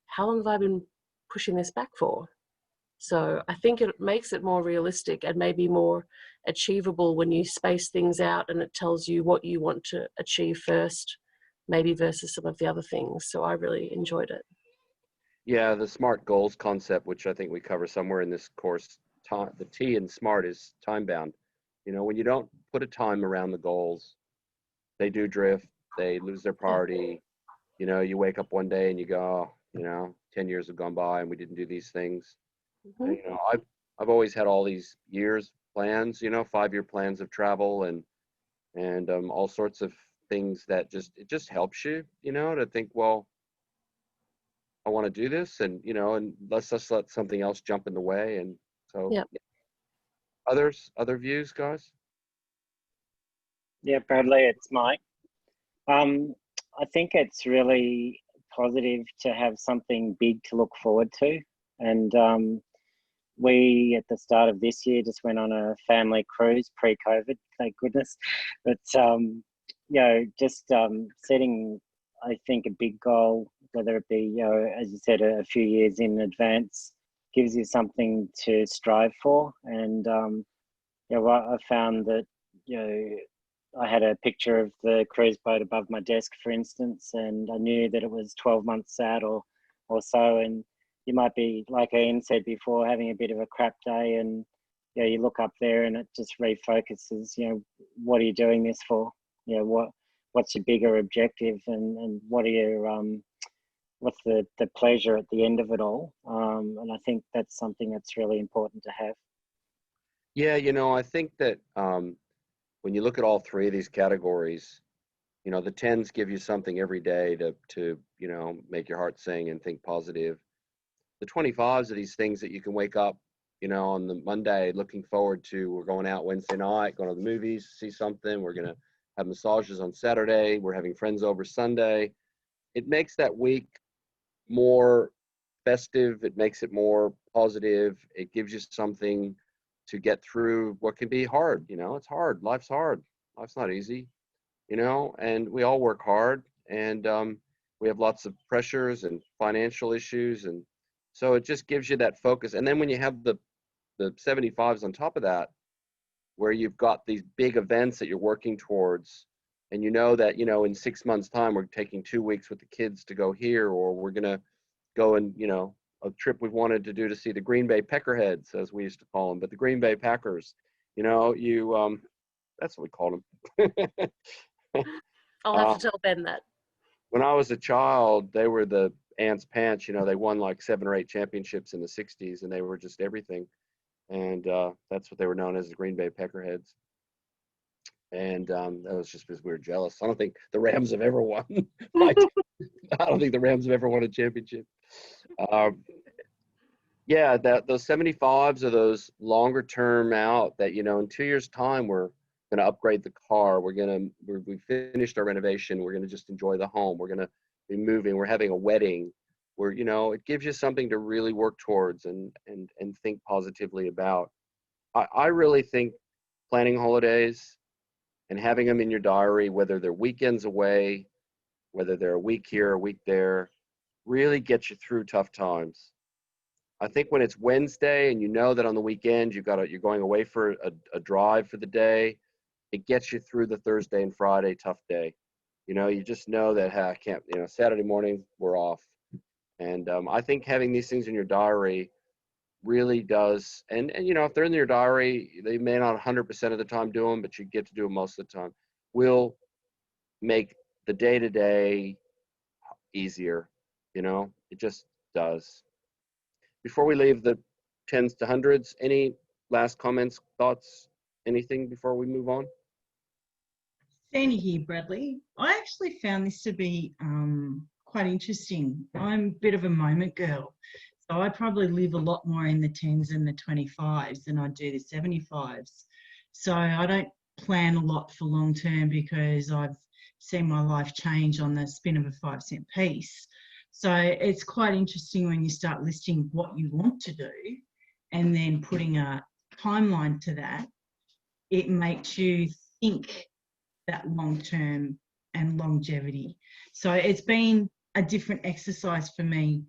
how long have I been pushing this back for? So I think it makes it more realistic and maybe more achievable when you space things out and it tells you what you want to achieve first, maybe versus some of the other things. So I really enjoyed it. Yeah, the SMART goals concept, which I think we cover somewhere in this course, the T in SMART is time bound. When you don't put a time around the goals, they do drift, they lose their priority. You wake up one day and you go, 10 years have gone by and we didn't do these things. Mm-hmm. I've always had all these years plans, 5-year plans of travel and all sorts of things that it just helps you, to think, well, I want to do this, and and let's just let something else jump in the way. And so, yeah. Other views, guys? Yeah, Bradley, it's Mike. I think it's really positive to have something big to look forward to. And we, at the start of this year, just went on a family cruise pre-COVID, thank goodness. But, just setting, I think, a big goal, whether it be, as you said, a few years in advance, gives you something to strive for. And, I found that, I had a picture of the cruise boat above my desk, for instance, and I knew that it was 12 months out or so. And you might be, like Ian said before, having a bit of a crap day, and you look up there and it just refocuses. What are you doing this for? What's your bigger objective, and what are your what's the pleasure at the end of it all? And I think that's something that's really important to have. Yeah, I think that when you look at all three of these categories, the 10s give you something every day to make your heart sing and think positive. The 25s are these things that you can wake up, on the Monday looking forward to. We're going out Wednesday night, going to the movies, see something. We're going to have massages on Saturday. We're having friends over Sunday. It makes that week more festive. It makes it more positive. It gives you something to get through what can be hard. It's hard. Life's hard. Life's not easy, and we all work hard, and we have lots of pressures and financial issues. And so it just gives you that focus. And then when you have the 75s on top of that, where you've got these big events that you're working towards, and that, in 6 months' time, we're taking 2 weeks with the kids to go here, or we're going to go and, a trip we've wanted to do to see the Green Bay Peckerheads, as we used to call them, but the Green Bay Packers, that's what we called them. I'll have to tell Ben that. When I was a child, they were the Ants Pants. They won like 7 or 8 championships in the 60s, and they were just everything. And that's what they were known as, the Green Bay Peckerheads. And that was just because we were jealous. I don't think the Rams have ever won. I don't think the Rams have ever won a championship. Those 75s are those longer term out that, in 2 years' time, we're going to upgrade the car. We finished our renovation. We're going to just enjoy the home. We're going to be moving. We're having a wedding. It gives you something to really work towards and think positively about. I really think planning holidays and having them in your diary, whether they're weekends away, whether they're a week here, a week there, really gets you through tough times. I think when it's Wednesday and you know that on the weekend you're going away for a drive for the day, it gets you through the Thursday and Friday tough day. You know, you just know that, hey, I can't, you know, Saturday morning we're off. And I think having these things in your diary really does, and you know, if they're in your diary, they may not 100% of the time do them, but you get to do them most of the time, will make the day-to-day easier. You know, it just does. Before we leave the tens to hundreds, any last comments, thoughts, anything before we move on? Sandy here, Bradley. I actually found this to be quite interesting. I'm a bit of a moment girl, so I probably live a lot more in the 10s and the 25s than I do the 75s. So I don't plan a lot for long term because I've seen my life change on the spin of a 5-cent piece. So it's quite interesting when you start listing what you want to do and then putting a timeline to that. It makes you think that long term and longevity. So it's been a different exercise for me,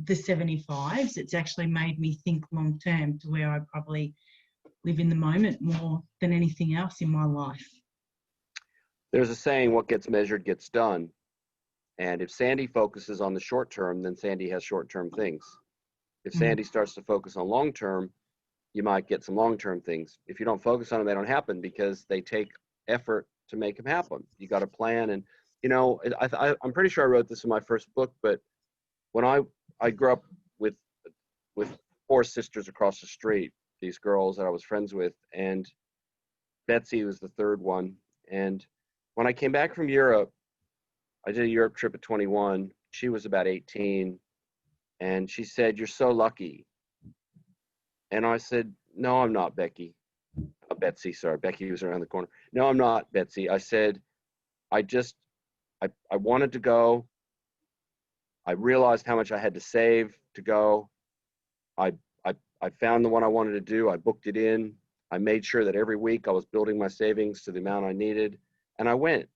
the 75s. It's actually made me think long term to where I probably live in the moment more than anything else in my life. There's a saying, what gets measured gets done. And if Sandy focuses on the short term, then Sandy has short term things. If Sandy starts to focus on long term, you might get some long term things. If you don't focus on them, they don't happen because they take effort to make them happen. You got to plan. And, you know, I'm pretty sure I wrote this in my first book, but when I grew up with 4 sisters across the street, these girls that I was friends with, and Betsy was the third one. And when I came back from Europe, I did a Europe trip at 21. She was about 18. And she said, "You're so lucky." And I said, "No, I'm not, Becky." Betsy, sorry. Becky was around the corner. "No, I'm not, Betsy." I said, I wanted to go. I realized how much I had to save to go. I found the one I wanted to do. I booked it in. I made sure that every week I was building my savings to the amount I needed, and I went.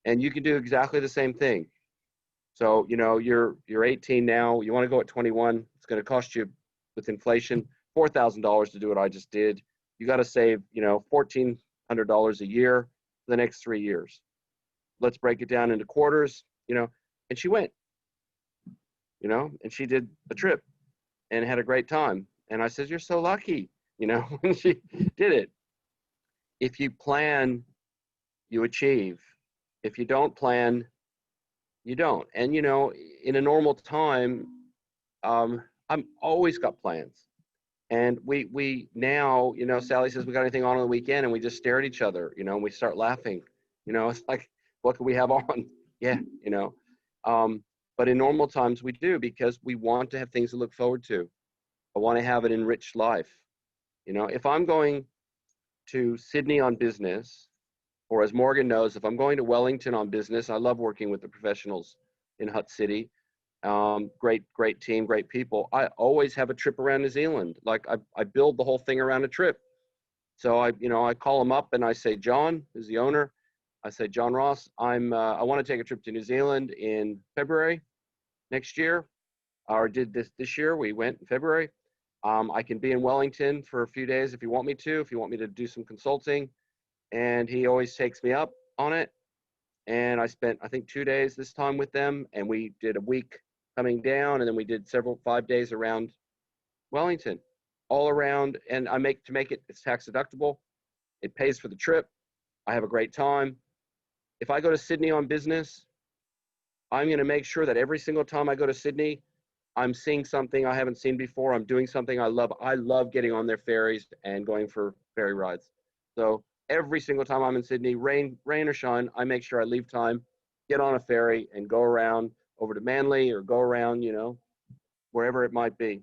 And you can do exactly the same thing. So, you know, you're 18 now. You want to go at 21. It's going to cost you, with inflation, $4,000 to do what I just did. You got to save, you know, $1,400 a year for the next 3 years. Let's break it down into quarters, you know. And she went, you know, and she did a trip and had a great time. And I said, "You're so lucky," you know, when she did it. If you plan, you achieve. If you don't plan, you don't. And, you know, in a normal time, I'm always got plans. And we now, you know, Sally says, "We got anything on the weekend?" And we just stare at each other, you know, and we start laughing. You know, it's like, what can we have on? Yeah, you know. But in normal times we do, because we want to have things to look forward to. I want to have an enriched life. You know, if I'm going to Sydney on business, or as Morgan knows, if I'm going to Wellington on business, I love working with the professionals in Hutt City. Great team, great people. I always have a trip around New Zealand. Like I build the whole thing around a trip. So I call them up and I say, "John, who's the owner, I say, "John Ross, I want to take a trip to New Zealand in February next year, or did this year. We went in February. I can be in Wellington for a few days if you want me to, if you want me to do some consulting." And he always takes me up on it. And I spent, I think, 2 days this time with them, and we did a week coming down, and then we did 5 days around Wellington, all around. And I make it's tax deductible. It pays for the trip. I have a great time. If I go to Sydney on business, I'm going to make sure that every single time I go to Sydney, I'm seeing something I haven't seen before. I'm doing something I love. I love getting on their ferries and going for ferry rides. So every single time I'm in Sydney, rain or shine, I make sure I leave time, get on a ferry, and go around over to Manly, or go around, you know, wherever it might be.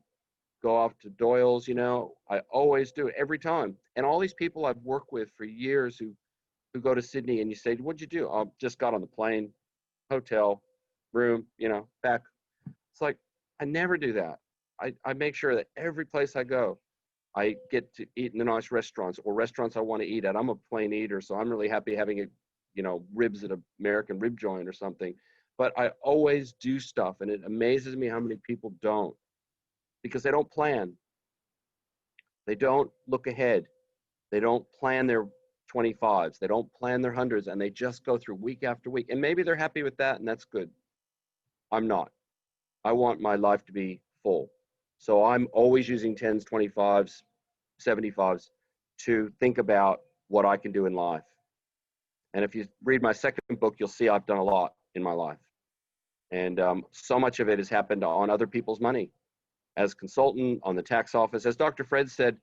Go off to Doyle's, you know. I always do it every time. And all these people I've worked with for years who go to Sydney, and you say, "What'd you do?" "I just got on the plane, hotel, room, you know, back." It's like, I never do that. I make sure that every place I go, I get to eat in the nice restaurants or restaurants I want to eat at. I'm a plain eater, so I'm really happy having a, you know, ribs at an American rib joint or something. But I always do stuff, and it amazes me how many people don't, because they don't plan. They don't look ahead. They don't plan their 25s. They don't plan their hundreds, and they just go through week after week. And maybe they're happy with that, and that's good. I'm not. I want my life to be full. So I'm always using 10s, 25s, 75s to think about what I can do in life. And if you read my second book, you'll see I've done a lot in my life. And so much of it has happened on other people's money. As consultant on the tax office, as Dr. Fred said,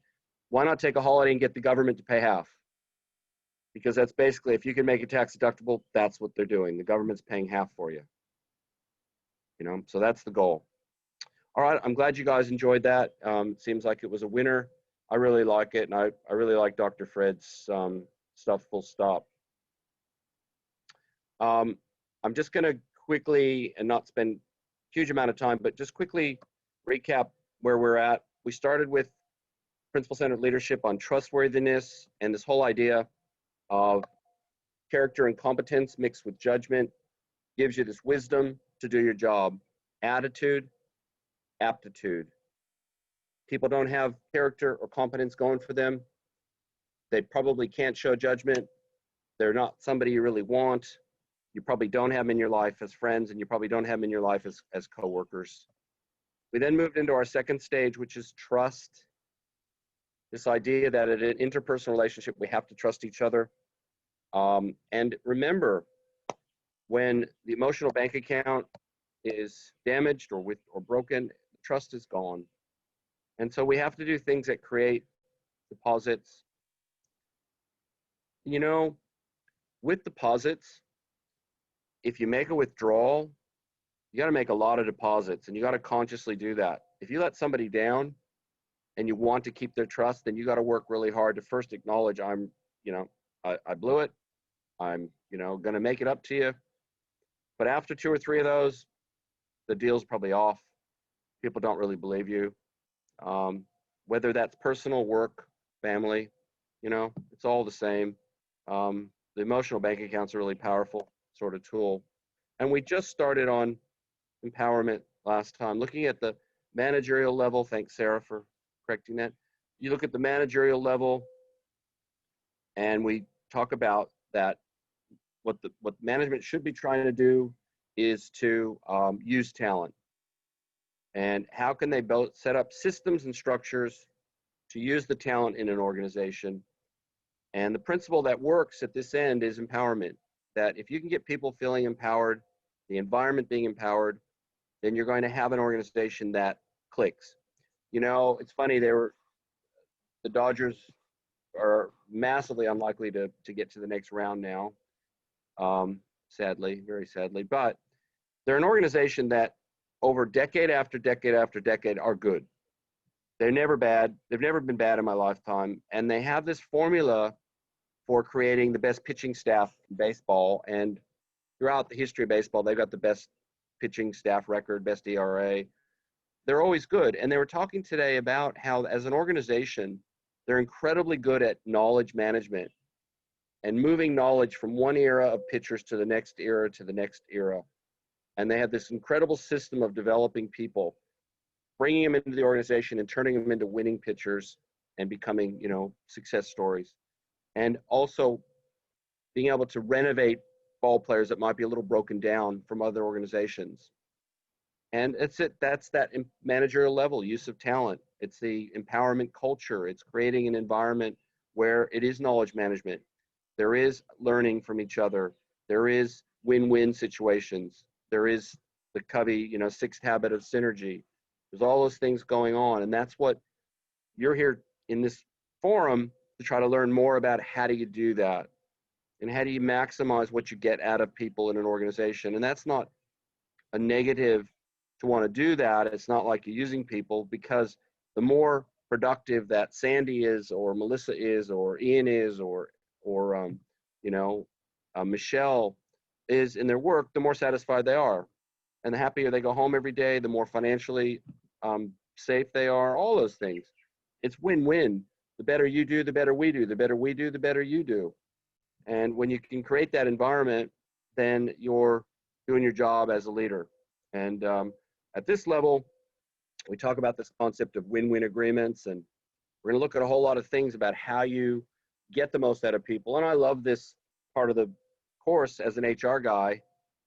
why not take a holiday and get the government to pay half? Because that's basically, if you can make it tax deductible, that's what they're doing. The government's paying half for you. You know, so that's the goal. All right, I'm glad you guys enjoyed that. Seems like it was a winner. I really like it, and I really like Dr. Fred's stuff, full stop. I'm just going to quickly, and not spend a huge amount of time, but just quickly recap where we're at. We started with principle-centered leadership on trustworthiness and this whole idea of character and competence mixed with judgment gives you this wisdom to do your job. Attitude, aptitude. People don't have character or competence going for them. They probably can't show judgment. They're not somebody you really want. You probably don't have them in your life as friends, and you probably don't have them in your life as coworkers. We then moved into our second stage, which is trust. This idea that in an interpersonal relationship, we have to trust each other. And remember, when the emotional bank account is damaged or broken, trust is gone. And so we have to do things that create deposits. You know, with deposits, if you make a withdrawal, you got to make a lot of deposits, and you got to consciously do that. If you let somebody down and you want to keep their trust, then you got to work really hard to first acknowledge I blew it. I'm, going to make it up to you. But after 2 or 3 of those, the deal's probably off. People don't really believe you. Whether that's personal, work, family, it's all the same. The emotional bank account's a really powerful sort of tool. And we just started on empowerment last time, looking at the managerial level. Thanks, Sarah, for correcting that. You look at the managerial level, and we talk about that. What management should be trying to do is to use talent. And how can they both set up systems and structures to use the talent in an organization? And the principle that works at this end is empowerment. That if you can get people feeling empowered, the environment being empowered, then you're going to have an organization that clicks. It's funny, the Dodgers are massively unlikely to get to the next round now, sadly, very sadly. But they're an organization that over decade after decade after decade are good. They're never bad. They've never been bad in my lifetime. And they have this formula for creating the best pitching staff in baseball. And throughout the history of baseball, they've got the best pitching staff record, best ERA. They're always good. And they were talking today about how, as an organization, they're incredibly good at knowledge management and moving knowledge from one era of pitchers to the next era to the next era. And they have this incredible system of developing people, bringing them into the organization and turning them into winning pitchers and becoming, success stories. And also being able to renovate ball players that might be a little broken down from other organizations. And that's that managerial level, use of talent. It's the empowerment culture. It's creating an environment where it is knowledge management. There is learning from each other. There is win-win situations. There is the Covey, sixth habit of synergy. There's all those things going on. And that's what you're here in this forum to try to learn more about. How do you do that? And how do you maximize what you get out of people in an organization? And that's not a negative to want to do that. It's not like you're using people, because the more productive that Sandy is, or Melissa is, or Ian is, or Michelle is in their work, the more satisfied they are. And the happier they go home every day, the more financially safe they are, all those things. It's win-win. The better you do, the better we do. The better we do, the better you do. And when you can create that environment, then you're doing your job as a leader. And at this level, we talk about this concept of win-win agreements, and we're going to look at a whole lot of things about how you get the most out of people. And I love this part of the course as an HR guy.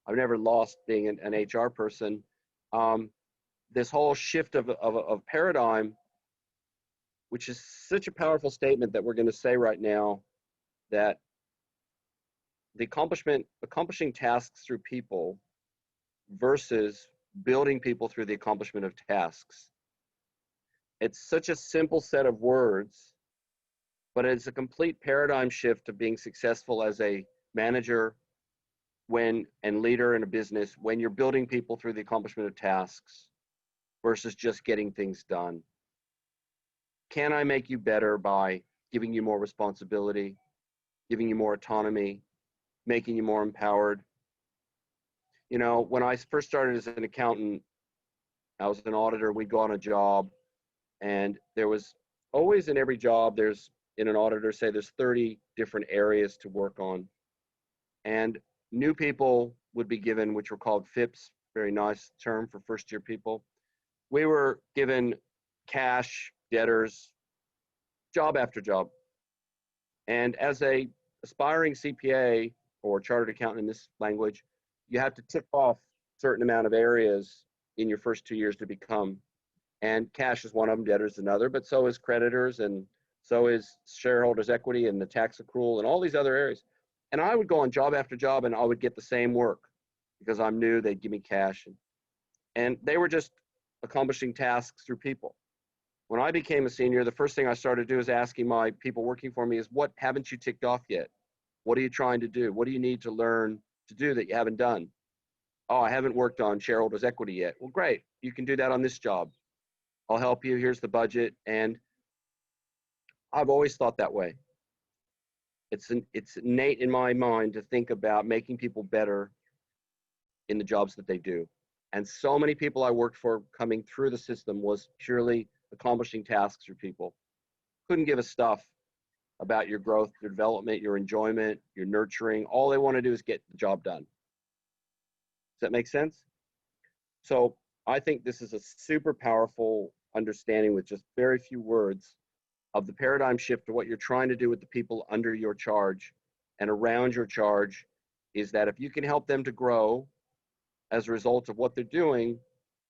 I've never lost being an HR person. This whole shift of paradigm, which is such a powerful statement that we're going to say right now, that the accomplishing tasks through people versus building people through the accomplishment of tasks. It's such a simple set of words, but it's a complete paradigm shift of being successful as a manager and leader in a business when you're building people through the accomplishment of tasks versus just getting things done. Can I make you better by giving you more responsibility, giving you more autonomy, making you more empowered? You know, when I first started as an accountant, I was an auditor, we'd go on a job, and there was always in every job, there's, in an auditor, say there's 30 different areas to work on. And new people would be given, which were called FIPS, very nice term for first year people. We were given cash, debtors, job after job. And as a aspiring CPA or chartered accountant in this language, you have to tick off a certain amount of areas in your first 2 years to become. And cash is one of them, debtors another, but so is creditors, and so is shareholders' equity and the tax accrual and all these other areas. And I would go on job after job and I would get the same work because I'm new, they'd give me cash. And they were just accomplishing tasks through people. When I became a senior, the first thing I started to do is asking my people working for me is, what haven't you ticked off yet? What are you trying to do? What do you need to learn to do that you haven't done? Oh, I haven't worked on shareholders' equity yet. Well, great. You can do that on this job. I'll help you. Here's the budget. And I've always thought that way. It's innate in my mind to think about making people better in the jobs that they do. And so many people I worked for coming through the system was purely accomplishing tasks for people. Couldn't give a stuff about your growth, your development, your enjoyment, your nurturing. All they want to do is get the job done. Does that make sense? So I think this is a super powerful understanding with just very few words of the paradigm shift to what you're trying to do with the people under your charge and around your charge, is that if you can help them to grow as a result of what they're doing,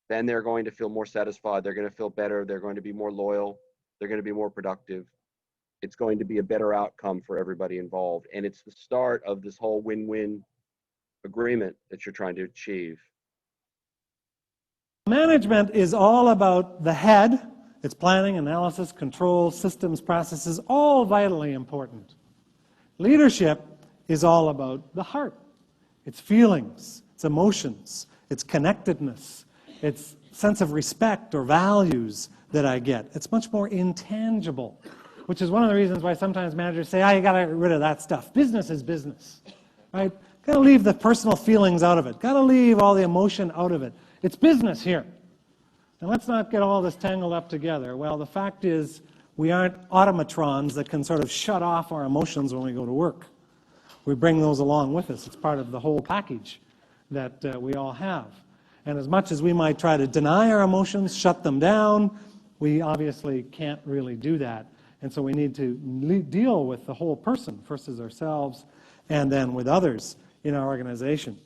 then they're going to feel more satisfied. They're going to feel better. They're going to be more loyal. They're going to be more productive. It's going to be a better outcome for everybody involved. And it's the start of this whole win-win agreement that you're trying to achieve. Management is all about the head. It's planning, analysis, control, systems, processes, all vitally important. Leadership is all about the heart. It's feelings, it's emotions, it's connectedness, it's sense of respect or values that I get. It's much more intangible, which is one of the reasons why sometimes managers say, you got to get rid of that stuff. Business is business, right? Got to leave the personal feelings out of it. Got to leave all the emotion out of it. It's business here. And let's not get all this tangled up together. Well, the fact is, we aren't automatrons that can sort of shut off our emotions when we go to work. We bring those along with us. It's part of the whole package that we all have. And as much as we might try to deny our emotions, shut them down, we obviously can't really do that. And so we need to deal with the whole person, first as ourselves, and then with others in our organization.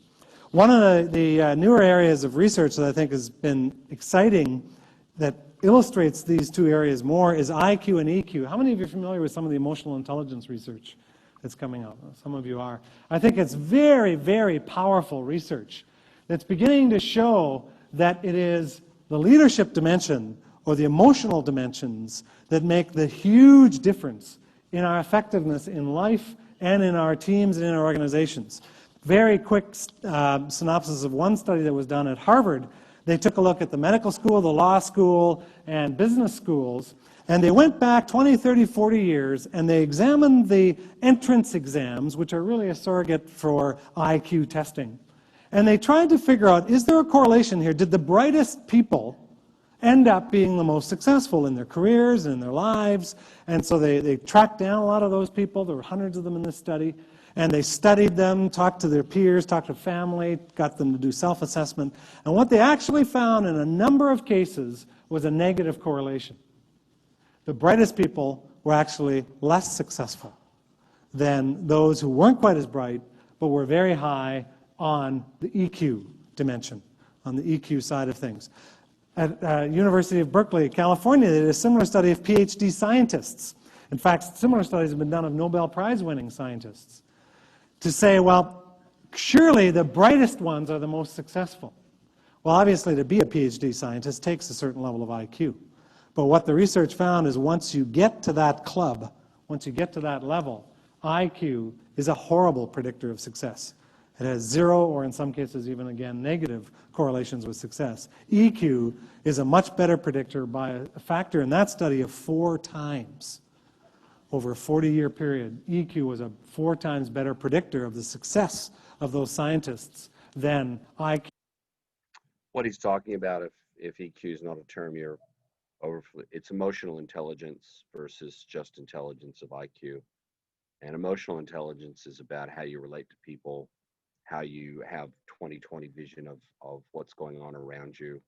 One of the newer areas of research that I think has been exciting that illustrates these two areas more is IQ and EQ. How many of you are familiar with some of the emotional intelligence research that's coming out? Some of you are. I think it's very, very powerful research that's beginning to show that it is the leadership dimension or the emotional dimensions that make the huge difference in our effectiveness in life and in our teams and in our organizations. Very quick synopsis of one study that was done at Harvard. They took a look at the medical school, the law school, and business schools, and they went back 20, 30, 40 years, and they examined the entrance exams, which are really a surrogate for IQ testing. And they tried to figure out, is there a correlation here? Did the brightest people end up being the most successful in their careers and in their lives. And so they tracked down a lot of those people. There were hundreds of them in this study. And they studied them, talked to their peers, talked to family, got them to do self-assessment. And what they actually found in a number of cases was a negative correlation. The brightest people were actually less successful than those who weren't quite as bright, but were very high on the EQ dimension, on the EQ side of things. At University of Berkeley, California, they did a similar study of PhD scientists. In fact, similar studies have been done of Nobel Prize-winning scientists to say, well, surely the brightest ones are the most successful. Well, obviously, to be a PhD scientist takes a certain level of IQ. But what the research found is once you get to that club, once you get to that level, IQ is a horrible predictor of success. It has zero, or in some cases even again negative correlations with success. EQ is a much better predictor by a factor in that study of 4 times. Over a 40-year period, EQ was a 4 times better predictor of the success of those scientists than IQ. What he's talking about, if EQ is not a term you're over, it's emotional intelligence versus just intelligence of IQ. And emotional intelligence is about how you relate to people, how you have 20/20 vision of what's going on around you.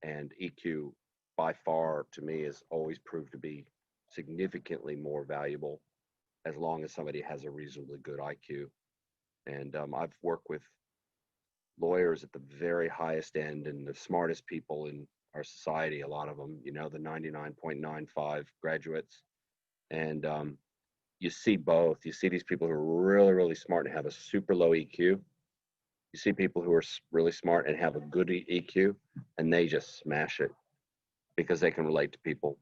And EQ, by far, to me, has always proved to be significantly more valuable as long as somebody has a reasonably good IQ. And I've worked with lawyers at the very highest end and the smartest people in our society, a lot of them, you know, the 99.95 graduates. And you see both. You see these people who are really, really smart and have a super low EQ. You see people who are really smart and have a good EQ, and they just smash it because they can relate to people.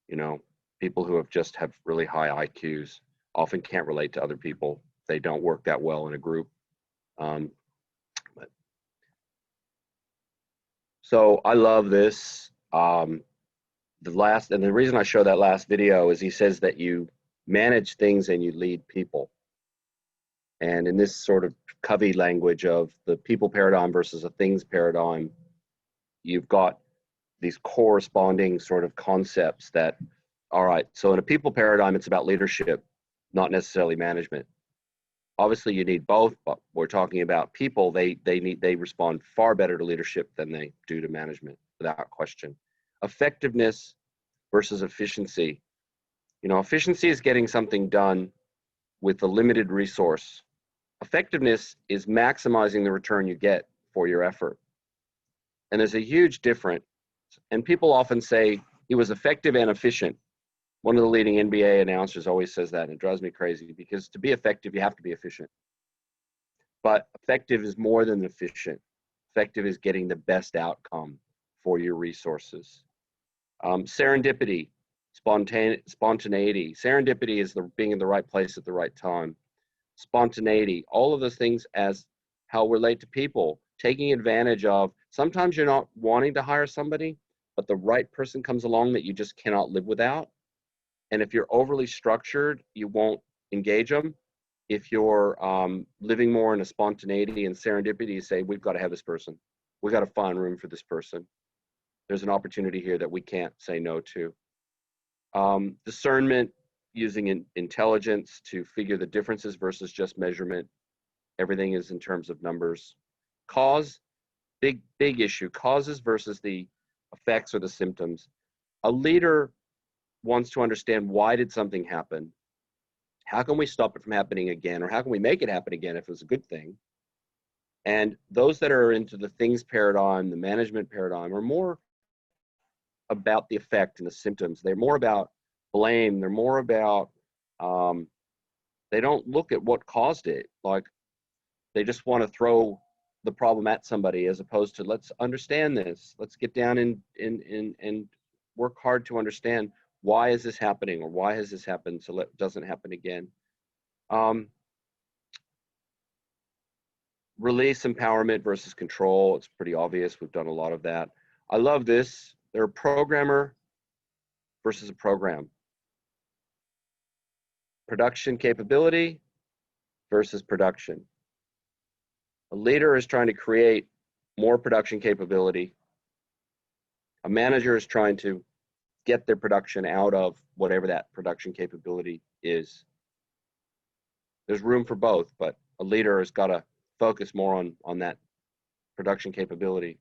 You know, people who have really high IQs often can't relate to other people. They don't work that well in a group. So I love this. The reason I show that last video is he says that you manage things and you lead people. And in this sort of Covey language of the people paradigm versus a things paradigm, you've got these corresponding sort of concepts that, all right, so in a people paradigm, it's about leadership, not necessarily management. Obviously you need both, but we're talking about people, they respond far better to leadership than they do to management, without question. Effectiveness versus efficiency. You know, efficiency is getting something done with a limited resource. Effectiveness is maximizing the return you get for your effort. And there's a huge difference. And people often say he was effective and efficient. One of the leading NBA announcers always says that, and it drives me crazy because to be effective, you have to be efficient. But effective is more than efficient. Effective is getting the best outcome for your resources. Serendipity, spontaneity. Serendipity is being in the right place at the right time. Spontaneity, all of those things as how we relate to people, taking advantage of, sometimes you're not wanting to hire somebody, but the right person comes along that you just cannot live without. And if you're overly structured, you won't engage them. If you're living more in a spontaneity and serendipity, you say, we've got to have this person. We've got to find room for this person. There's an opportunity here that we can't say no to. Discernment, using intelligence to figure the differences versus just measurement. Everything is in terms of numbers. Cause, big issue. Causes versus the effects or the symptoms. A leader wants to understand, why did something happen? How can we stop it from happening again? Or how can we make it happen again if it was a good thing? And those that are into the things paradigm, the management paradigm, are more about the effect and the symptoms. They're more about blame. They're more about, they don't look at what caused it. Like, they just want to throw the problem at somebody, as opposed to, let's understand this. Let's get down and work hard to understand, why is this happening, or why has this happened so it doesn't happen again. Release, empowerment versus control. It's pretty obvious. We've done a lot of that. I love this. They're a programmer versus a program. Production capability versus production. A leader is trying to create more production capability A manager is trying to get their production out of whatever that production capability is. There's room for both, but a leader has got to focus more on that production capability.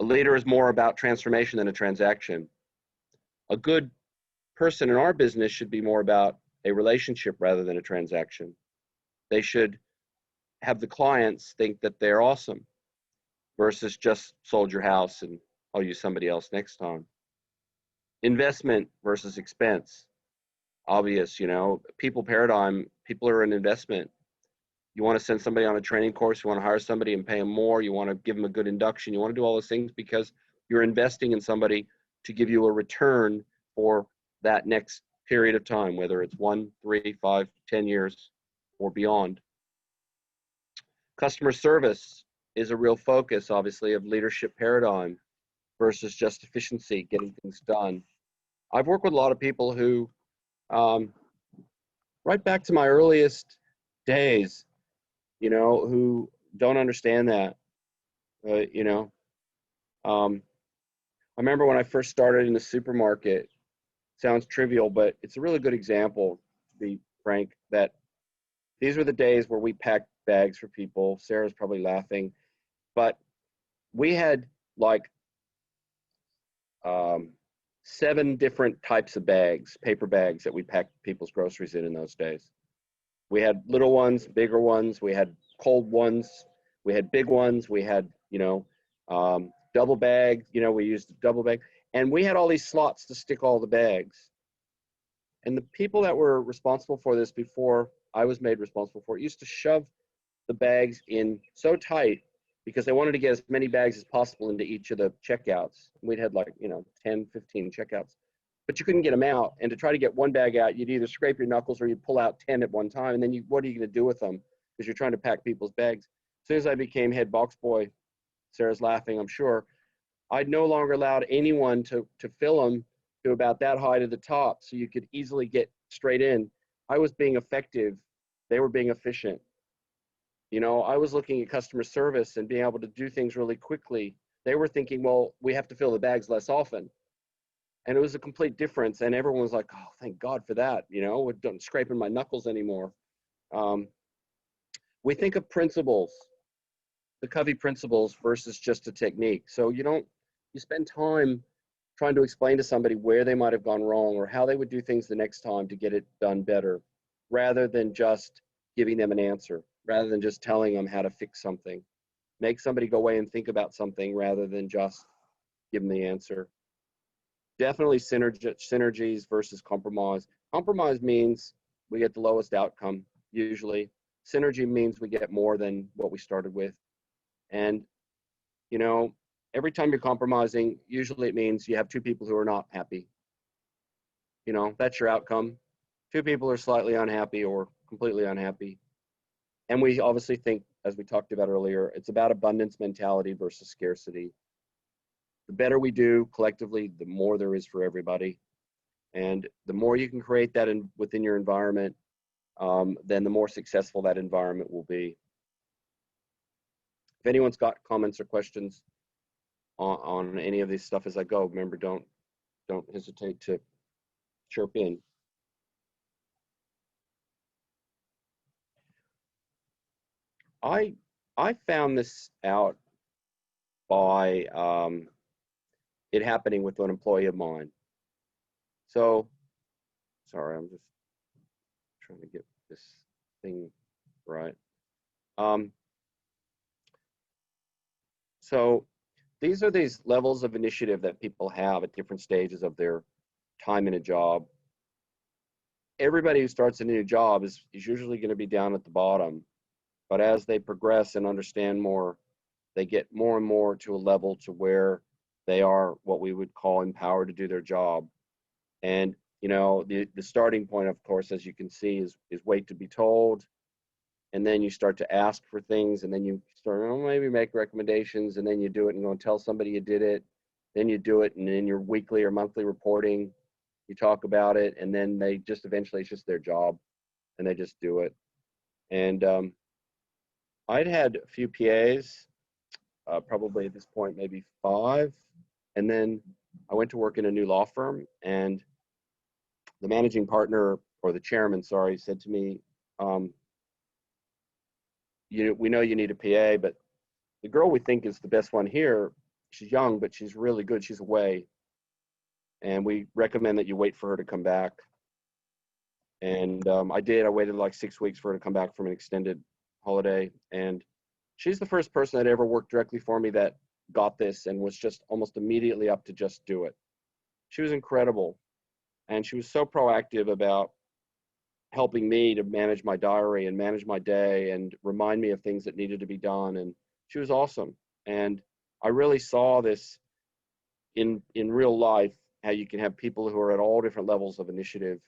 A leader is more about transformation than a transaction. A good person in our business should be more about a relationship rather than a transaction. They should have the clients think that they're awesome versus just sold your house and I'll use somebody else next time. Investment versus expense. Obvious, you know, people paradigm, people are an investment. You want to send somebody on a training course, you want to hire somebody and pay them more, you want to give them a good induction, you want to do all those things because you're investing in somebody to give you a return for that next period of time, whether it's 1, 3, 5, 10 years or beyond. Customer service is a real focus, obviously, of leadership paradigm versus just efficiency, getting things done. I've worked with a lot of people who, right back to my earliest days, you know, who don't understand that, you know. I remember when I first started in the supermarket, sounds trivial, but it's a really good example, to be frank, that these were the days where we packed bags for people. Sarah's probably laughing, but we had like 7 different types of bags, paper bags that we packed people's groceries in those days. We had little ones, bigger ones, we had cold ones, we had big ones, we had, you know, double bag, you know, we used a double bag, and we had all these slots to stick all the bags. And the people that were responsible for this before I was made responsible for it used to shove the bags in so tight because they wanted to get as many bags as possible into each of the checkouts. We'd had like, you know, 10, 15 checkouts, but you couldn't get them out. And to try to get one bag out, you'd either scrape your knuckles or you'd pull out 10 at one time. And then what are you going to do with them? Because you're trying to pack people's bags. As soon as I became head box boy, Sarah's laughing, I'm sure, I'd no longer allowed anyone to fill them to about that high to the top so you could easily get straight in. I was being effective. They were being efficient. You know, I was looking at customer service and being able to do things really quickly. They were thinking, well, we have to fill the bags less often. And it was a complete difference. And everyone was like, oh, thank God for that. You know, we're not scraping my knuckles anymore. We think of principles, the Covey principles versus just a technique. So you spend time trying to explain to somebody where they might have gone wrong or how they would do things the next time to get it done better, rather than just giving them an answer, rather than just telling them how to fix something. Make somebody go away and think about something rather than just give them the answer. Definitely synergies versus compromise. Compromise means we get the lowest outcome, usually. Synergy means we get more than what we started with. And, you know, every time you're compromising, usually it means you have 2 people who are not happy. You know, that's your outcome. 2 people are slightly unhappy or completely unhappy. And we obviously think, as we talked about earlier, it's about abundance mentality versus scarcity. The better we do collectively, the more there is for everybody. And the more you can create that within your environment, then the more successful that environment will be. If anyone's got comments or questions on any of this stuff as I go, remember, don't hesitate to chirp in. I found this out by it happening with an employee of mine. So, sorry, I'm just trying to get this thing right. So these are these levels of initiative that people have at different stages of their time in a job. Everybody who starts a new job is usually going to be down at the bottom, but as they progress and understand more, they get more and more to a level to where they are what we would call empowered to do their job. And, you know, the starting point, of course, as you can see, is wait to be told. And then you start to ask for things, and then you start, oh, maybe make recommendations, and then you do it and go and tell somebody you did it. Then you do it, and in your weekly or monthly reporting, you talk about it, and then they just eventually, it's just their job, and they just do it. And I'd had a few PAs probably at this point, maybe 5. And then I went to work in a new law firm, and the managing partner, or the chairman, sorry, said to me, we know you need a PA, but the girl we think is the best one here, she's young, but she's really good. She's away. And we recommend that you wait for her to come back. And I did. I waited like 6 weeks for her to come back from an extended holiday. And she's the first person that ever worked directly for me that got this and was just almost immediately up to just do it. She was incredible. And she was so proactive about helping me to manage my diary and manage my day and remind me of things that needed to be done. And she was awesome. And I really saw this in real life, how you can have people who are at all different levels of initiative,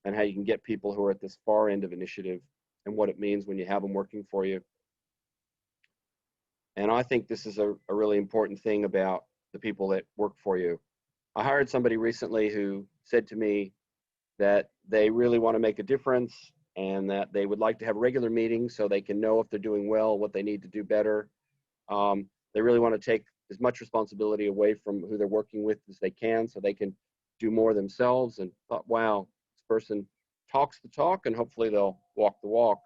and how you can get people who are at this far end of initiative, and what it means when you have them working for you. And I think this is a really important thing about the people that work for you. I hired somebody recently who said to me that they really want to make a difference, and that they would like to have regular meetings so they can know if they're doing well, what they need to do better. They really want to take as much responsibility away from who they're working with as they can, so they can do more themselves. And thought, wow, this person talks the talk, and hopefully they'll walk the walk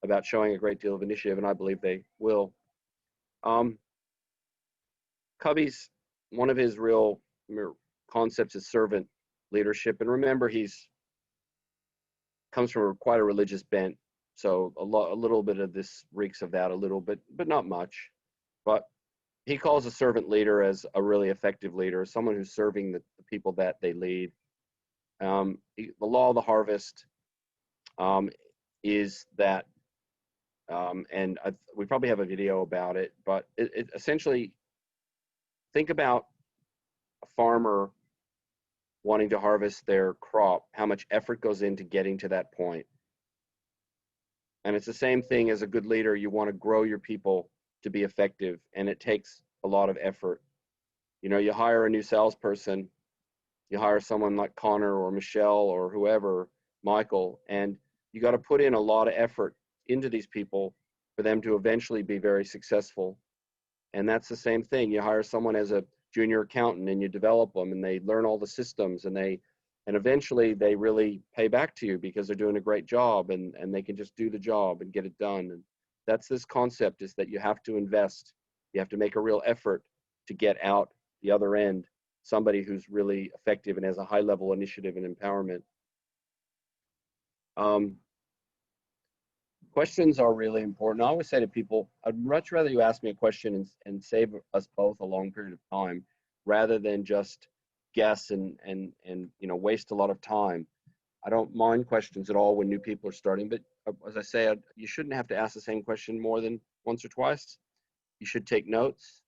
about showing a great deal of initiative, and I believe they will. Covey's, one of his real concepts is servant leadership. And remember, comes from quite a religious bent. So a little bit of this reeks of that a little bit, but not much. But he calls a servant leader as a really effective leader, someone who's serving the people that they lead. The law of the harvest is that, and we probably have a video about it, but it essentially, think about a farmer wanting to harvest their crop, how much effort goes into getting to that point. And it's the same thing as a good leader. You want to grow your people to be effective, and it takes a lot of effort. You know, you hire a new salesperson, you hire someone like Connor or Michelle or whoever, Michael, and you got to put in a lot of effort into these people for them to eventually be very successful. And that's the same thing. You hire someone as a junior accountant, and you develop them, and they learn all the systems, and eventually they really pay back to you because they're doing a great job, and they can just do the job and get it done. And that's this concept, is that you have to invest. You have to make a real effort to get out the other end somebody who's really effective and has a high level initiative and empowerment. Questions are really important. I always say to people, I'd much rather you ask me a question and save us both a long period of time, rather than just guess and waste a lot of time. I don't mind questions at all when new people are starting, but as I say, you shouldn't have to ask the same question more than once or twice. You should take notes.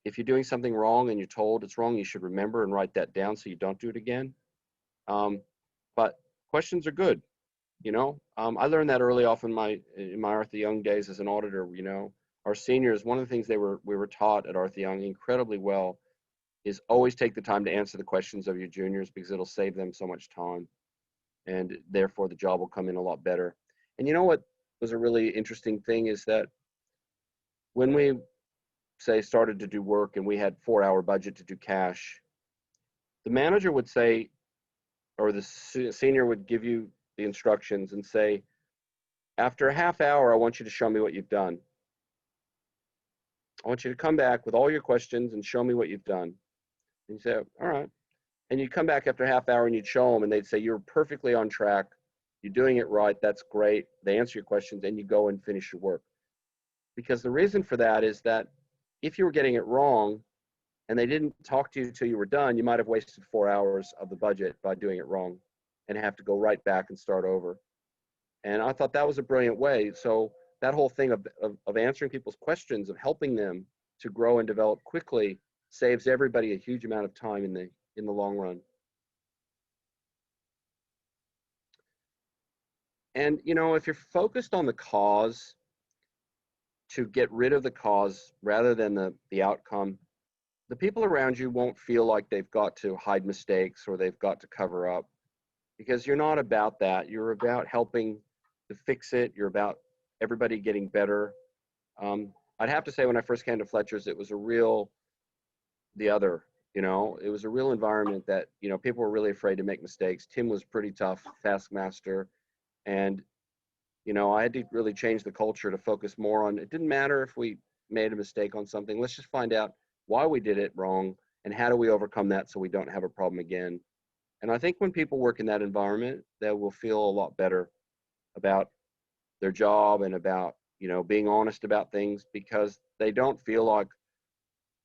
If you're doing something wrong and you're told it's wrong, you should remember and write that down so you don't do it again. But questions are good. I learned that early off in my Arthur Young days as an auditor. Our seniors, one of the things we were taught at Arthur Young incredibly well is always take the time to answer the questions of your juniors, because it'll save them so much time, and therefore the job will come in a lot better. And you know what was a really interesting thing is that when we started to do work and we had 4-hour budget to do cash, the manager would say, or the senior would give you the instructions and say, after a half hour, I want you to show me what you've done. I want you to come back with all your questions and show me what you've done. And you say, all right. And you'd come back after a half hour and you'd show them, and they'd say, you're perfectly on track. You're doing it right. That's great. They answer your questions, and you go and finish your work. Because the reason for that is that if you were getting it wrong and they didn't talk to you until you were done, you might have wasted 4 hours of the budget by doing it wrong and have to go right back and start over. And I thought that was a brilliant way. So that whole thing of answering people's questions, of helping them to grow and develop quickly, saves everybody a huge amount of time in the long run. And if you're focused on the cause, to get rid of the cause rather than the outcome, the people around you won't feel like they've got to hide mistakes or they've got to cover up, because you're not about that. You're about helping to fix it. You're about everybody getting better. I'd have to say when I first came to Fletcher's, it was a real, the other, you know, it was a real environment that, you know, people were really afraid to make mistakes. Tim was pretty tough, taskmaster. And, you know, I had to really change the culture to focus more on, it didn't matter if we made a mistake on something. Let's just find out why we did it wrong and how do we overcome that so we don't have a problem again. And I think when people work in that environment, they will feel a lot better about their job and about, you know, being honest about things, because they don't feel like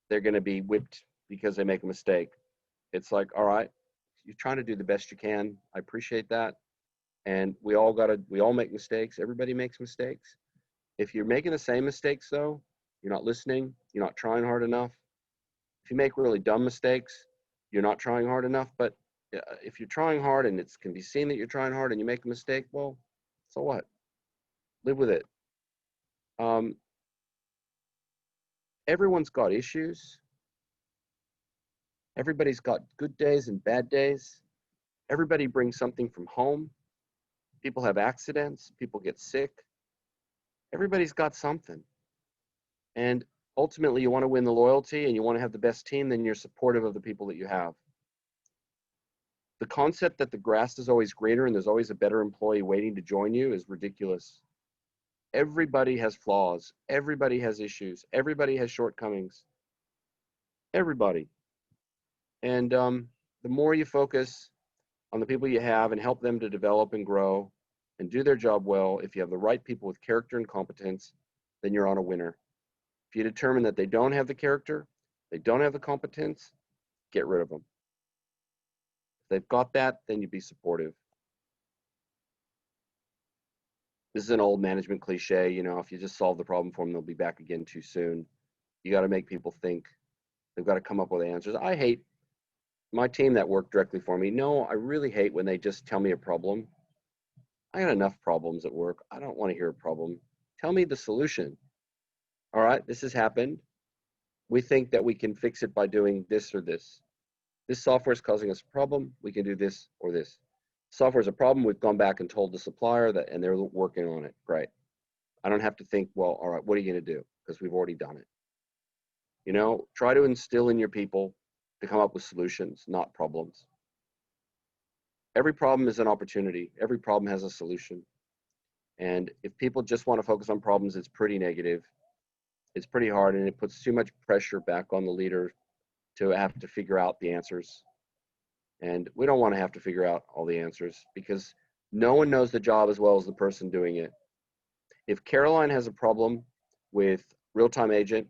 they're going to be whipped because they make a mistake. It's like, all right, you're trying to do the best you can. I appreciate that. And we all make mistakes. Everybody makes mistakes. If you're making the same mistakes though, you're not listening, you're not trying hard enough. If you make really dumb mistakes, you're not trying hard enough. But if you're trying hard and it can be seen that you're trying hard and you make a mistake, well, so what? Live with it. Everyone's got issues. Everybody's got good days and bad days. Everybody brings something from home. People have accidents. People get sick. Everybody's got something. And ultimately, you want to win the loyalty and you want to have the best team, then you're supportive of the people that you have. The concept that the grass is always greener and there's always a better employee waiting to join you is ridiculous. Everybody has flaws. Everybody has issues. Everybody has shortcomings. Everybody. And the more you focus on the people you have and help them to develop and grow and do their job well, if you have the right people with character and competence, then you're on a winner. If you determine that they don't have the character, they don't have the competence, get rid of them. If they've got that, then you be supportive. This is an old management cliche, you know, if you just solve the problem for them, they'll be back again too soon. You got to make people think. They've got to come up with answers. I hate my team that work directly for me. No, I really hate when they just tell me a problem. I got enough problems at work. I don't want to hear a problem. Tell me the solution. All right, this has happened. We think that we can fix it by doing this or this. This software is causing us a problem. We can do this or this. Software is a problem. We've gone back and told the supplier that, and they're working on it. Great. I don't have to think, well, all right, what are you going to do? Because we've already done it. You know, try to instill in your people to come up with solutions, not problems. Every problem is an opportunity. Every problem has a solution. And if people just want to focus on problems, it's pretty negative. It's pretty hard, and it puts too much pressure back on the leader to have to figure out the answers. And we don't want to have to figure out all the answers because no one knows the job as well as the person doing it. If Caroline has a problem with real-time agent,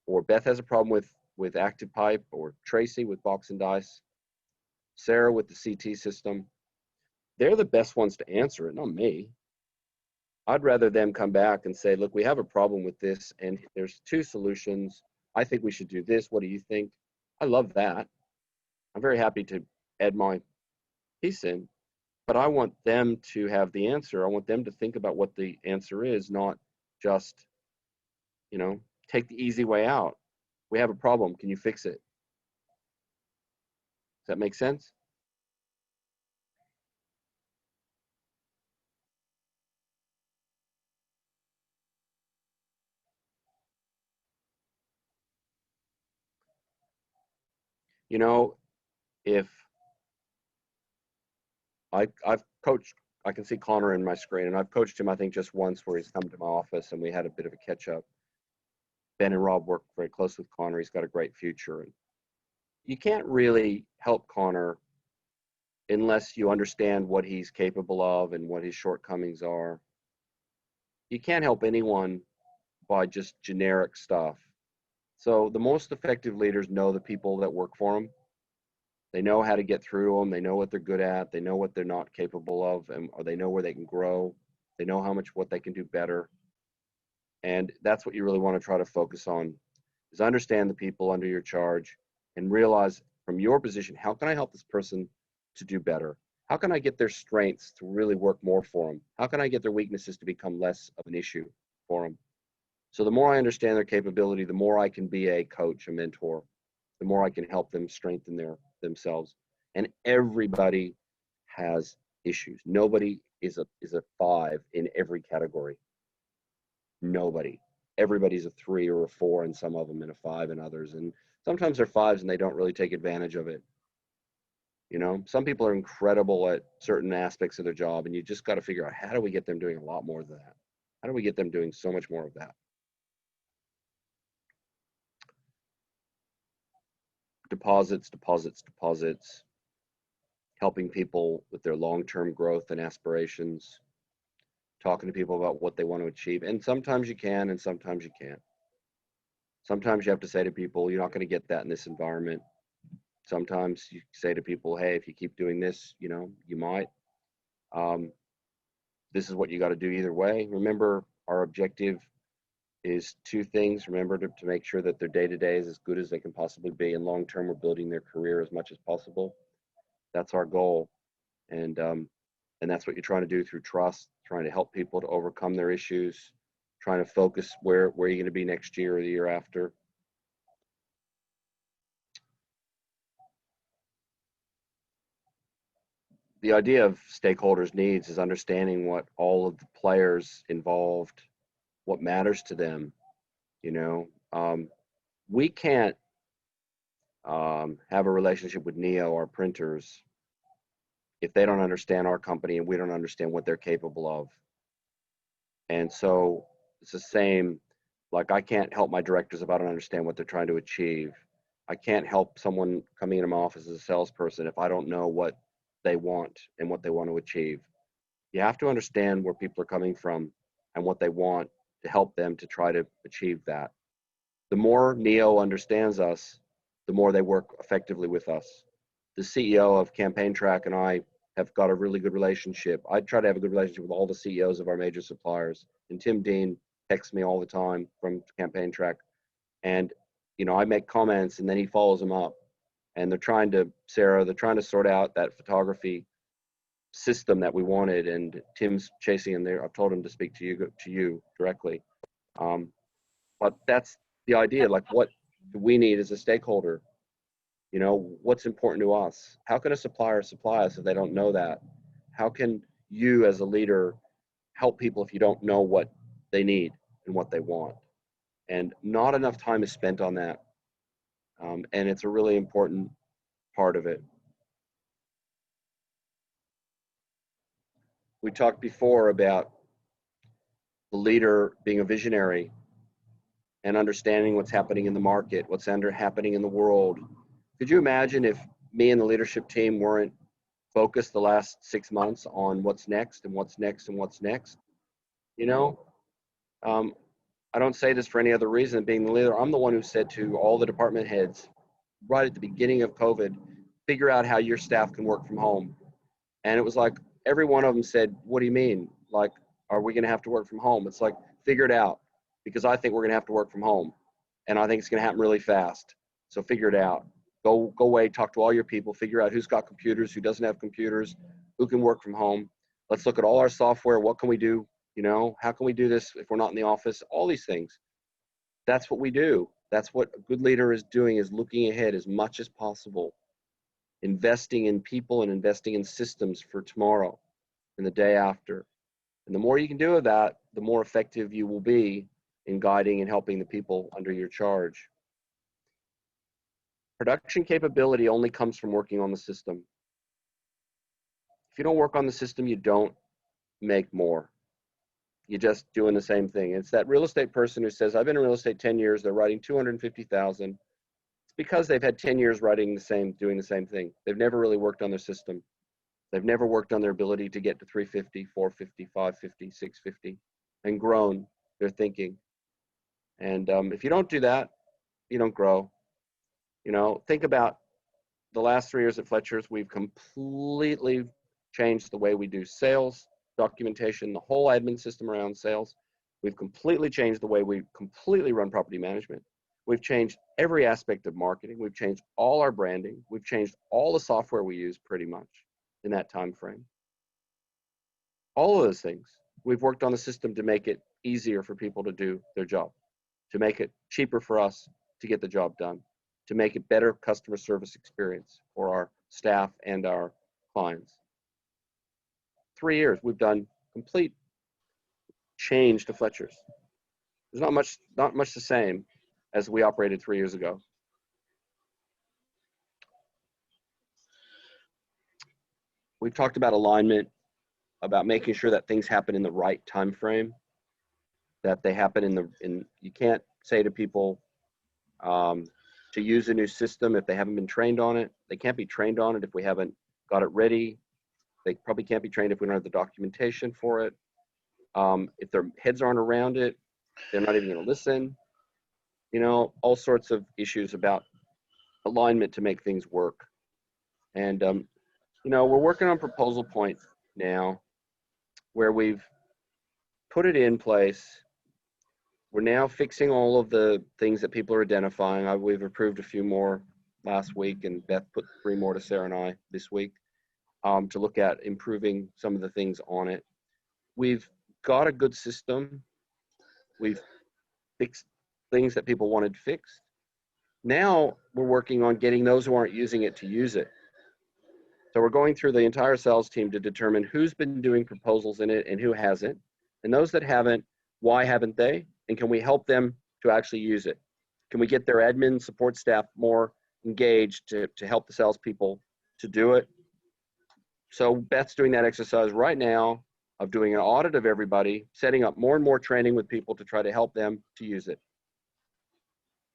or Beth has a problem with active pipe, or Tracy with box and dice, Sarah with the CT system, they're the best ones to answer it, not me. I'd rather them come back and say, look, we have a problem with this and there's two solutions. I think we should do this. What do you think? I love that. I'm very happy to add my piece in, but I want them to have the answer. I want them to think about what the answer is, not just, you know, take the easy way out. We have a problem. Can you fix it? Does that make sense? You know, if I've coached, I can see Connor in my screen, and I've coached him, I think, just once where he's come to my office and we had a bit of a catch up. Ben and Rob work very close with Connor. He's got a great future. And you can't really help Connor unless you understand what he's capable of and what his shortcomings are. You can't help anyone by just generic stuff. So the most effective leaders know the people that work for them. They know how to get through them. They know what they're good at. They know what they're not capable of, or they know where they can grow. They know what they can do better. And that's what you really want to try to focus on, is understand the people under your charge and realize from your position, how can I help this person to do better? How can I get their strengths to really work more for them? How can I get their weaknesses to become less of an issue for them? So the more I understand their capability, the more I can be a coach, a mentor, the more I can help them strengthen themselves. And everybody has issues. Nobody is a 5 in every category. Nobody. everybody's a 3 or a 4 and some of them, and a 5 and others. And sometimes they're 5s and they don't really take advantage of it. You know, some people are incredible at certain aspects of their job, and you just got to figure out, how do we get them doing a lot more than that? How do we get them doing so much more of that? Deposits, deposits, deposits, helping people with their long-term growth and aspirations, talking to people about what they want to achieve. And sometimes you can, and sometimes you can't. Sometimes you have to say to people, you're not going to get that in this environment. Sometimes you say to people, hey, if you keep doing this, you know, you might. This is what you got to do either way. Remember, our objective is 2 things. Remember to make sure that their day-to-day is as good as they can possibly be, and long-term, we're building their career as much as possible. That's our goal. And that's what you're trying to do through trust, trying to help people to overcome their issues, trying to focus where you're going to be next year or the year after. The idea of stakeholders' needs is understanding what all of the players involved, what matters to them. You know, we can't have a relationship with Neo, our printers, if they don't understand our company and we don't understand what they're capable of. And so it's the same, like I can't help my directors if I don't understand what they're trying to achieve. I can't help someone coming into my office as a salesperson if I don't know what they want and what they want to achieve. You have to understand where people are coming from and what they want to help them to try to achieve that. The more Neo understands us, the more they work effectively with us. The CEO of Campaign Track and I have got a really good relationship. I try to have a good relationship with all the CEOs of our major suppliers. And Tim Dean texts me all the time from Campaign Track. And, you know, I make comments and then he follows them up. And they're trying to sort out that photography system that we wanted. And Tim's chasing him there. I've told him to speak to you directly. But that's the idea. Like, what do we need as a stakeholder? You know, what's important to us? How can a supplier supply us if they don't know that? How can you as a leader help people if you don't know what they need and what they want? And not enough time is spent on that. And it's a really important part of it. We talked before about the leader being a visionary and understanding what's happening in the market, what's happening in the world. Could you imagine if me and the leadership team weren't focused the last 6 months on what's next and what's next and what's next? You know, I don't say this for any other reason than being the leader. I'm the one who said to all the department heads right at the beginning of COVID, figure out how your staff can work from home. And it was like, every one of them said, what do you mean? Like, are we going to have to work from home? It's like, figure it out, because I think we're going to have to work from home. And I think it's going to happen really fast. So figure it out. Go away, talk to all your people, figure out who's got computers, who doesn't have computers, who can work from home. Let's look at all our software. What can we do? You know, how can we do this if we're not in the office? All these things. That's what we do. That's what a good leader is doing, is looking ahead as much as possible, investing in people and investing in systems for tomorrow and the day after. And the more you can do of that, the more effective you will be in guiding and helping the people under your charge. Production capability only comes from working on the system. If you don't work on the system, you don't make more. You're just doing the same thing. It's that real estate person who says, I've been in real estate 10 years, they're writing 250,000. It's because they've had 10 years doing the same thing. They've never really worked on their system. They've never worked on their ability to get to 350, 450, 550, 650, and grown their thinking. And if you don't do that, you don't grow. You know, think about the last 3 years at Fletcher's. We've completely changed the way we do sales, documentation, the whole admin system around sales. We've completely changed the way we completely run property management. We've changed every aspect of marketing. We've changed all our branding. We've changed all the software we use pretty much in that time frame. All of those things. We've worked on the system to make it easier for people to do their job, to make it cheaper for us to get the job done, to make it better customer service experience for our staff and our clients. 3 years, we've done complete change to Fletcher's. There's not much the same as we operated 3 years ago. We've talked about alignment, about making sure that things happen in the right time frame, that they happen you can't say to people to use a new system if they haven't been trained on it. They can't be trained on it if we haven't got it ready. They probably can't be trained if we don't have the documentation for it. If their heads aren't around it, they're not even going to listen. You know, all sorts of issues about alignment to make things work. And, you know, we're working on proposal point now where we've put it in place. We're now fixing all of the things that people are identifying. We've approved a few more last week, and Beth put 3 more to Sarah and I this week to look at improving some of the things on it. We've got a good system. We've fixed things that people wanted fixed. Now we're working on getting those who aren't using it to use it. So we're going through the entire sales team to determine who's been doing proposals in it and who hasn't. And those that haven't, why haven't they? And can we help them to actually use it? Can we get their admin support staff more engaged to help the salespeople to do it? So Beth's doing that exercise right now of doing an audit of everybody, setting up more and more training with people to try to help them to use it.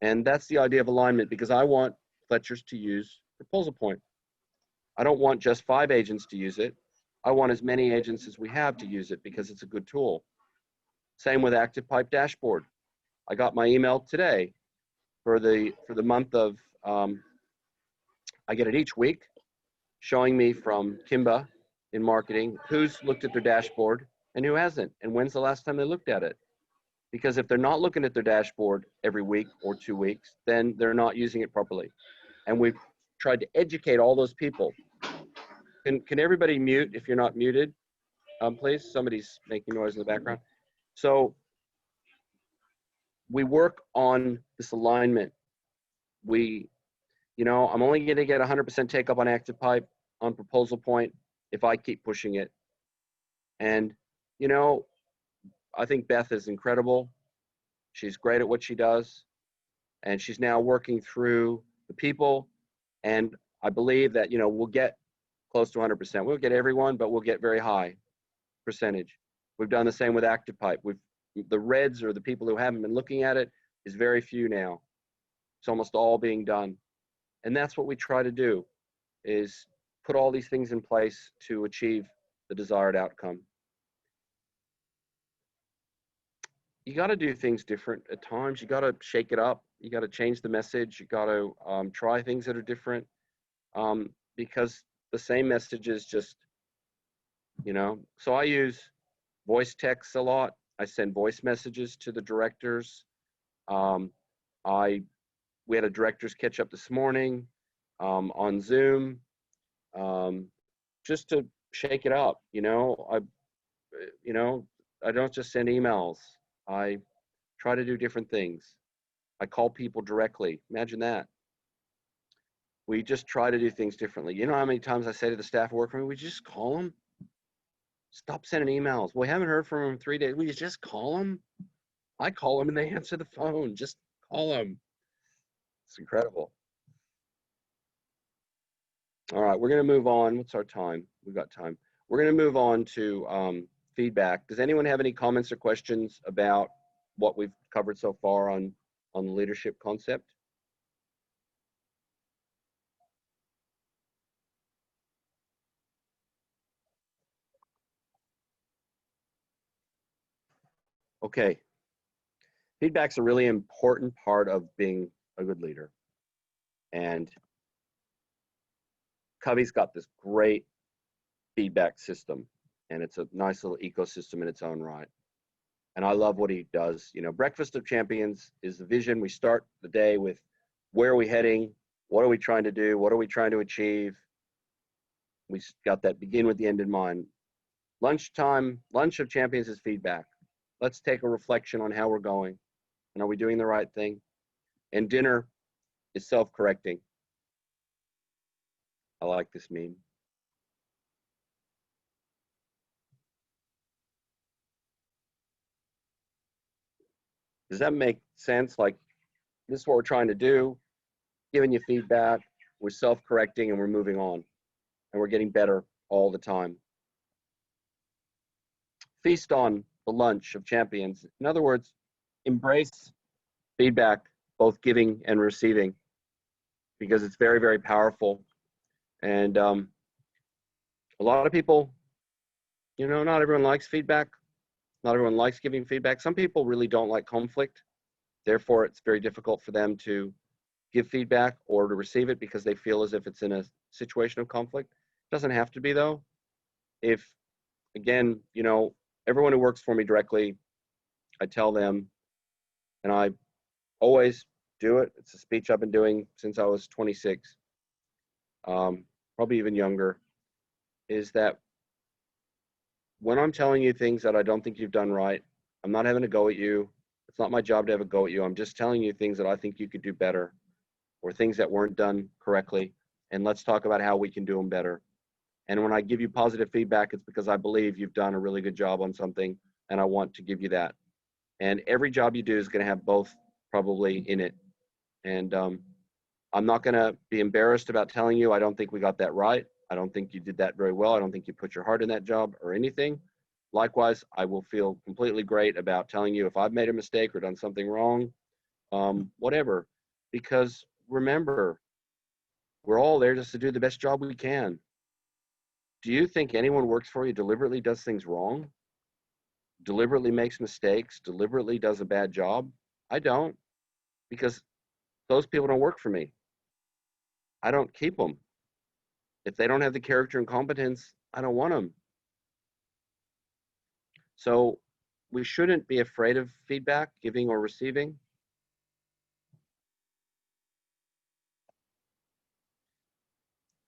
And that's the idea of alignment, because I want Fletchers to use Proposal Point. I don't want just 5 agents to use it. I want as many agents as we have to use it because it's a good tool. Same with Active Pipe Dashboard. I got my email today for the month of, I get it each week, showing me from Kimba in marketing who's looked at their dashboard and who hasn't, and when's the last time they looked at it. Because if they're not looking at their dashboard every week or 2 weeks, then they're not using it properly. And we've tried to educate all those people. Can everybody mute if you're not muted, please? Somebody's making noise in the background. So we work on this alignment. You know, I'm only going to get 100% take up on Active Pipe on Proposal Point if I keep pushing it. And, you know, I think Beth is incredible. She's great at what she does. And she's now working through the people. And I believe that, you know, we'll get close to 100%. We'll get everyone, but we'll get very high percentage. We've done the same with Active Pipe. The reds, or the people who haven't been looking at it, is very few now. It's almost all being done. And that's what we try to do, is put all these things in place to achieve the desired outcome. You got to do things different at times. You got to shake it up. You got to change the message. You got to try things that are different, because the same message is just, you know. So I use voice text a lot. I send voice messages to the directors. We had a directors catch up this morning on Zoom, just to shake it up. You know, I don't just send emails. I try to do different things. I call people directly. Imagine that. We just try to do things differently. You know how many times I say to the staff who work for me, we just call them? Stop sending emails. We haven't heard from them in 3 days. We just call them? I call them and they answer the phone. Just call them. It's incredible. All right, we're going to move on. What's our time? We've got time. We're going to move on to feedback. Does anyone have any comments or questions about what we've covered so far on the leadership concept? Okay. Feedback's a really important part of being a good leader. And Covey's got this great feedback system, and it's a nice little ecosystem in its own right. And I love what he does. You know, Breakfast of Champions is the vision. We start the day with where are we heading? What are we trying to do? What are we trying to achieve? We got that begin with the end in mind. Lunchtime, Lunch of Champions is feedback. Let's take a reflection on how we're going. And are we doing the right thing? And dinner is self-correcting. I like this meme. Does that make sense? Like, this is what we're trying to do, giving you feedback, we're self-correcting, and we're moving on. And we're getting better all the time. Feast on the lunch of champions. In other words, embrace feedback, both giving and receiving, because it's very, very powerful. And a lot of people, you know, not everyone likes feedback. Not everyone likes giving feedback. Some people really don't like conflict. Therefore, it's very difficult for them to give feedback or to receive it because they feel as if it's in a situation of conflict. It doesn't have to be, though. If, again, you know, everyone who works for me directly, I tell them, and I always do it. It's a speech I've been doing since I was 26, probably even younger, is that when I'm telling you things that I don't think you've done right, I'm not having a go at you. It's not my job to have a go at you. I'm just telling you things that I think you could do better, or things that weren't done correctly. And let's talk about how we can do them better. And when I give you positive feedback, it's because I believe you've done a really good job on something, and I want to give you that. And every job you do is going to have both probably in it. And I'm not going to be embarrassed about telling you I don't think we got that right. I don't think you did that very well. I don't think you put your heart in that job or anything. Likewise, I will feel completely great about telling you if I've made a mistake or done something wrong, whatever. Because remember, we're all there just to do the best job we can. Do you think anyone works for you deliberately does things wrong? Deliberately makes mistakes? Deliberately does a bad job? I don't, because those people don't work for me. I don't keep them. If they don't have the character and competence, I don't want them. So we shouldn't be afraid of feedback, giving or receiving.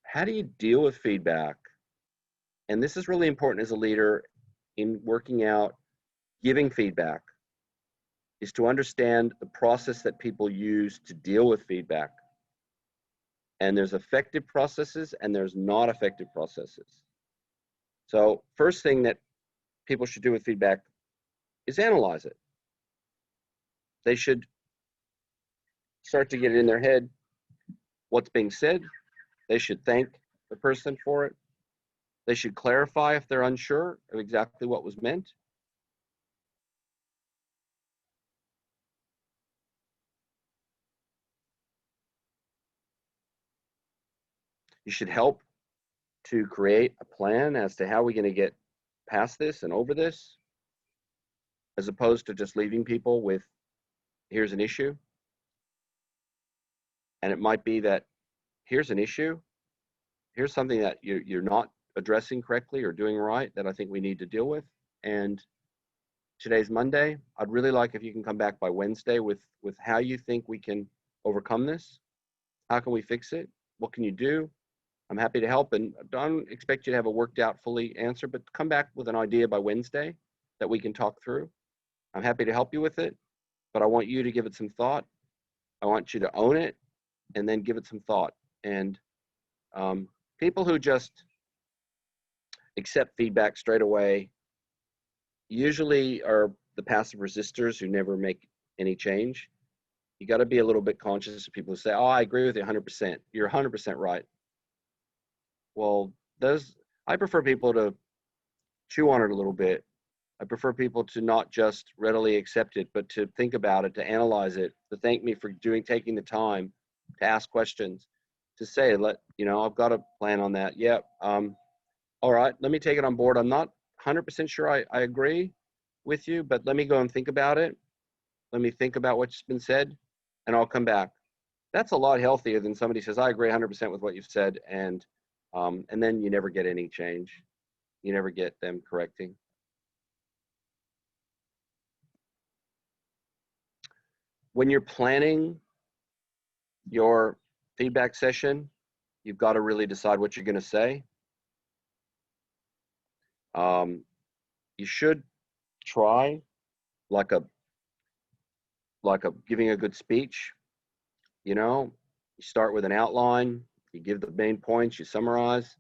How do you deal with feedback? And this is really important as a leader in working out giving feedback, is to understand the process that people use to deal with feedback. And there's effective processes and there's not effective processes. So first thing that people should do with feedback is analyze it. They should start to get it in their head what's being said. They should thank the person for it. They should clarify if they're unsure of exactly what was meant. You should help to create a plan as to how we're going to get past this and over this, as opposed to just leaving people with, here's an issue. And it might be that, here's an issue. Here's something that you're not addressing correctly or doing right that I think we need to deal with. And today's Monday. I'd really like if you can come back by Wednesday with how you think we can overcome this. How can we fix it? What can you do? I'm happy to help, and don't expect you to have a worked out fully answer, but come back with an idea by Wednesday that we can talk through. I'm happy to help you with it, but I want you to give it some thought. I want you to own it and then give it some thought. And people who just accept feedback straight away usually are the passive resistors who never make any change. You got to be a little bit conscious of people who say, oh, I agree with you 100%. You're 100% right. Well, I prefer people to chew on it a little bit. I prefer people to not just readily accept it, but to think about it, to analyze it, to thank me for taking the time to ask questions, to say, I've got a plan on that. Yeah. All right, let me take it on board. I'm not 100% sure I agree with you, but let me go and think about it. Let me think about what's been said, and I'll come back. That's a lot healthier than somebody says, I agree 100% with what you've said, and then you never get any change. You never get them correcting. When you're planning your feedback session, you've got to really decide what you're going to say. You should try like giving a good speech. You start with an outline, you give the main points, you summarize.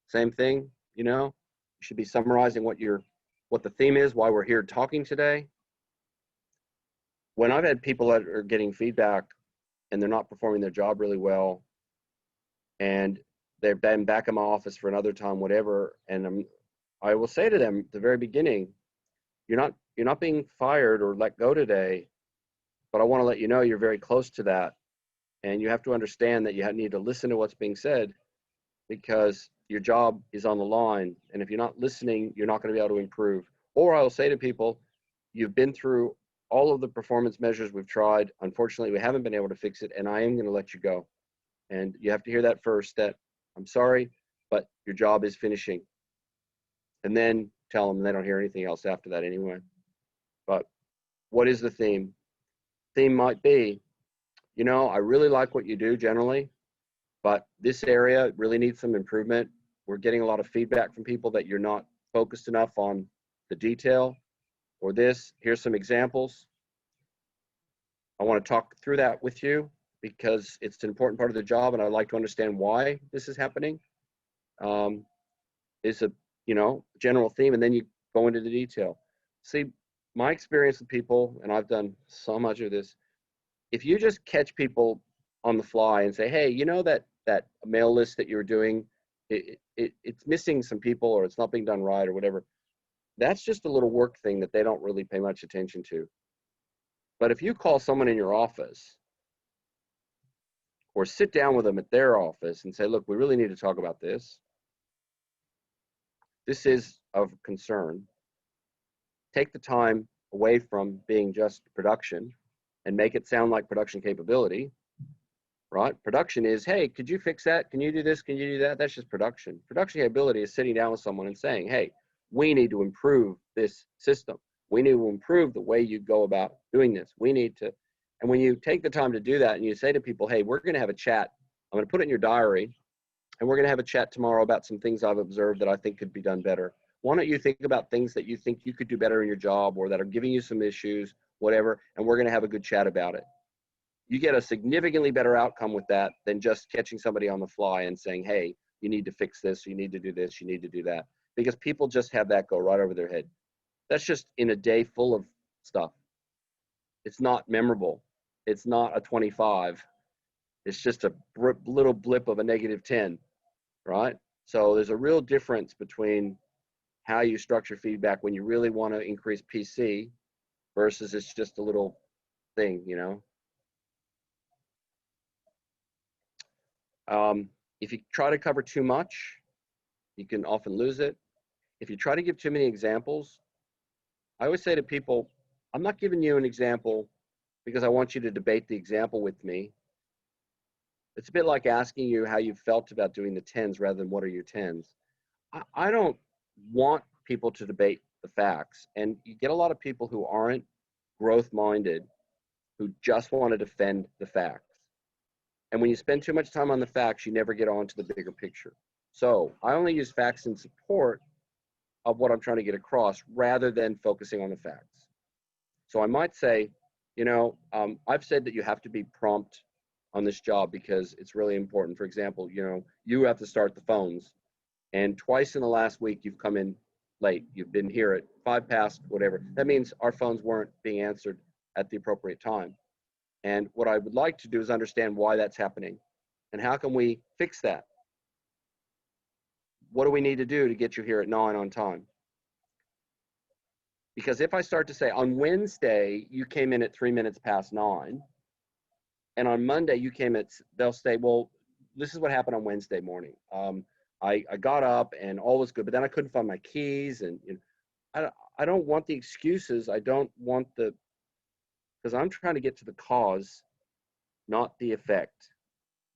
Same thing, you should be summarizing what the theme is, why we're here talking today. when I've had people that are getting feedback and they're not performing their job really well, and they've been back in my office for another time, whatever, and I will say to them at the very beginning, you're not being fired or let go today, but I want to let you know you're very close to that, and you have to understand that you need to listen to what's being said, because your job is on the line, and if you're not listening, you're not going to be able to improve. Or I will say to people, you've been through all of the performance measures we've tried. Unfortunately, we haven't been able to fix it, and I am going to let you go. And you have to hear that first, that I'm sorry, but your job is finishing. And then tell them they don't hear anything else after that anyway. But what is the theme? Theme might be, you know, I really like what you do generally, but this area really needs some improvement. We're getting a lot of feedback from people that you're not focused enough on the detail or this. Here's some examples. I want to talk through that with you because it's an important part of the job, and I'd like to understand why this is happening. It's a, you know, general theme, and then you go into the detail. See, my experience with people, and I've done so much of this, if you just catch people on the fly and say, hey, you know that mail list that you're doing, it's missing some people, or it's not being done right, or whatever, that's just a little work thing that they don't really pay much attention to. But if you call someone in your office or sit down with them at their office and say, look, we really need to talk about this. This is of concern. Take the time away from being just production and make it sound like production capability, right? Production is, hey, could you fix that? Can you do this? Can you do that? That's just production. Production capability is sitting down with someone and saying, hey, we need to improve this system. We need to improve the way you go about doing this. We need to, and when you take the time to do that and you say to people, hey, we're going to have a chat. I'm going to put it in your diary, and we're going to have a chat tomorrow about some things I've observed that I think could be done better. Why don't you think about things that you think you could do better in your job, or that are giving you some issues, whatever, and we're going to have a good chat about it. You get a significantly better outcome with that than just catching somebody on the fly and saying, hey, you need to fix this, you need to do this, you need to do that. Because people just have that go right over their head. That's just in a day full of stuff. It's not memorable. It's not a 25. It's just a little blip of a -10, right? So there's a real difference between how you structure feedback when you really want to increase PC versus it's just a little thing, you know? If you try to cover too much, you can often lose it. If you try to give too many examples, I always say to people, I'm not giving you an example because I want you to debate the example with me. It's a bit like asking you how you felt about doing the 10s rather than what are your 10s. I don't want people to debate the facts. And you get a lot of people who aren't growth-minded, who just want to defend the facts. And when you spend too much time on the facts, you never get on to the bigger picture. So I only use facts in support of what I'm trying to get across rather than focusing on the facts. So I might say, you know, I've said that you have to be prompt on this job because it's really important. For example, you know, you have to start the phones, and twice in the last week you've come in late. You've been here at 5 past, whatever. That means our phones weren't being answered at the appropriate time. And what I would like to do is understand why that's happening and how can we fix that? What do we need to do to get you here at 9 on time? Because if I start to say, on Wednesday, you came in at 3 minutes past 9, and on Monday you came at, they'll say, well, this is what happened on Wednesday morning. I got up and all was good, but then I couldn't find my keys, and you know, I don't want the excuses. I don't want the, because I'm trying to get to the cause, not the effect.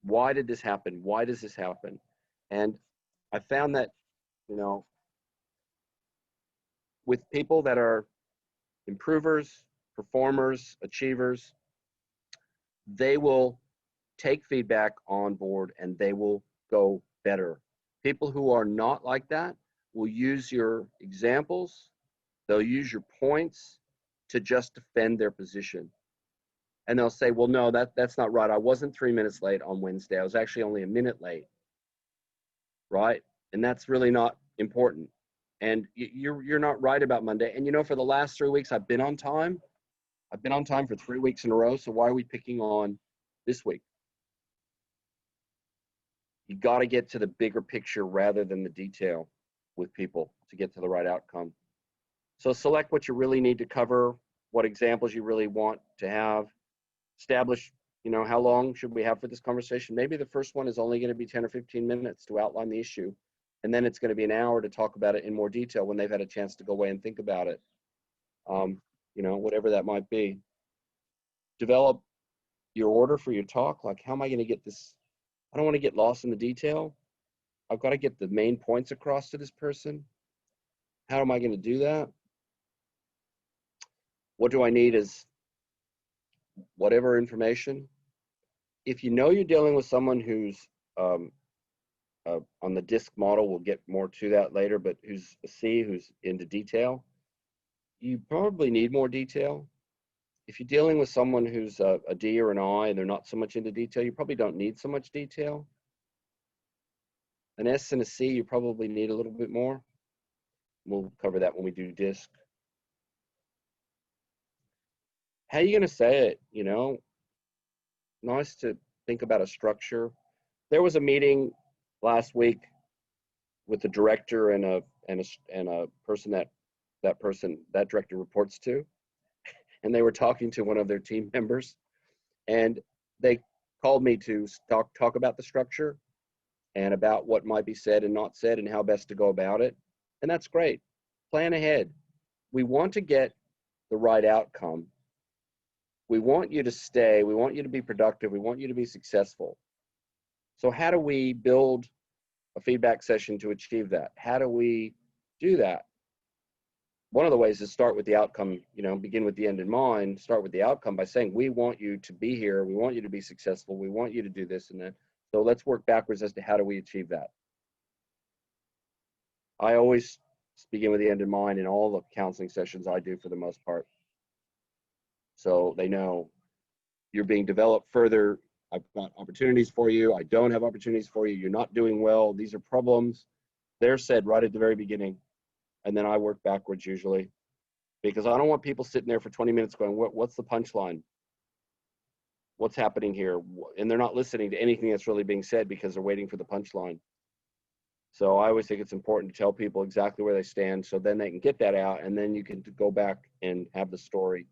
Why did this happen? Why does this happen? And I found that, you know, with people that are improvers, performers, achievers, they will take feedback on board and they will go better. People who are not like that will use your examples, they'll use your points to just defend their position. And they'll say, well, no, that's not right. I wasn't 3 minutes late on Wednesday. I was actually only a minute late, right? And that's really not important. And you're not right about Monday. And you know, for the last 3 weeks, I've been on time. I've been on time for 3 weeks in a row, so why are we picking on this week? You got to get to the bigger picture rather than the detail with people to get to the right outcome. So select what you really need to cover, what examples you really want to have, establish, you know, how long should we have for this conversation? Maybe the first one is only going to be 10 or 15 minutes to outline the issue, and then it's going to be an hour to talk about it in more detail when they've had a chance to go away and think about it. You know, whatever that might be. Develop your order for your talk. Like, how am I going to get this? I don't want to get lost in the detail. I've got to get the main points across to this person. How am I going to do that? What do I need is whatever information. If you know you're dealing with someone who's on the DISC model, we'll get more to that later, but who's a C, who's into detail, you probably need more detail. If you're dealing with someone who's a D or an I and they're not so much into detail, you probably don't need so much detail. An S and a C, you probably need a little bit more. We'll cover that when we do DISC. How are you going to say it? You know, nice to think about a structure. There was a meeting last week with the director and a person that director reports to, and they were talking to one of their team members, and they called me to talk about the structure and about what might be said and not said and how best to go about it. And that's great. Plan ahead. We want to get the right outcome. We want you to stay. We want you to be productive. We want you to be successful. So how do we build a feedback session to achieve that? How do we do that? One of the ways is start with the outcome, you know, begin with the end in mind, start with the outcome by saying, we want you to be here. We want you to be successful. We want you to do this and that. So let's work backwards as to how do we achieve that. I always begin with the end in mind in all the counseling sessions I do for the most part. So they know you're being developed further. I've got opportunities for you. I don't have opportunities for you. You're not doing well. These are problems. They're said right at the very beginning. And then I work backwards usually, because I don't want people sitting there for 20 minutes going, what's the punchline? What's happening here? And they're not listening to anything that's really being said because they're waiting for the punchline. So I always think it's important to tell people exactly where they stand so then they can get that out, and then you can go back and have the story,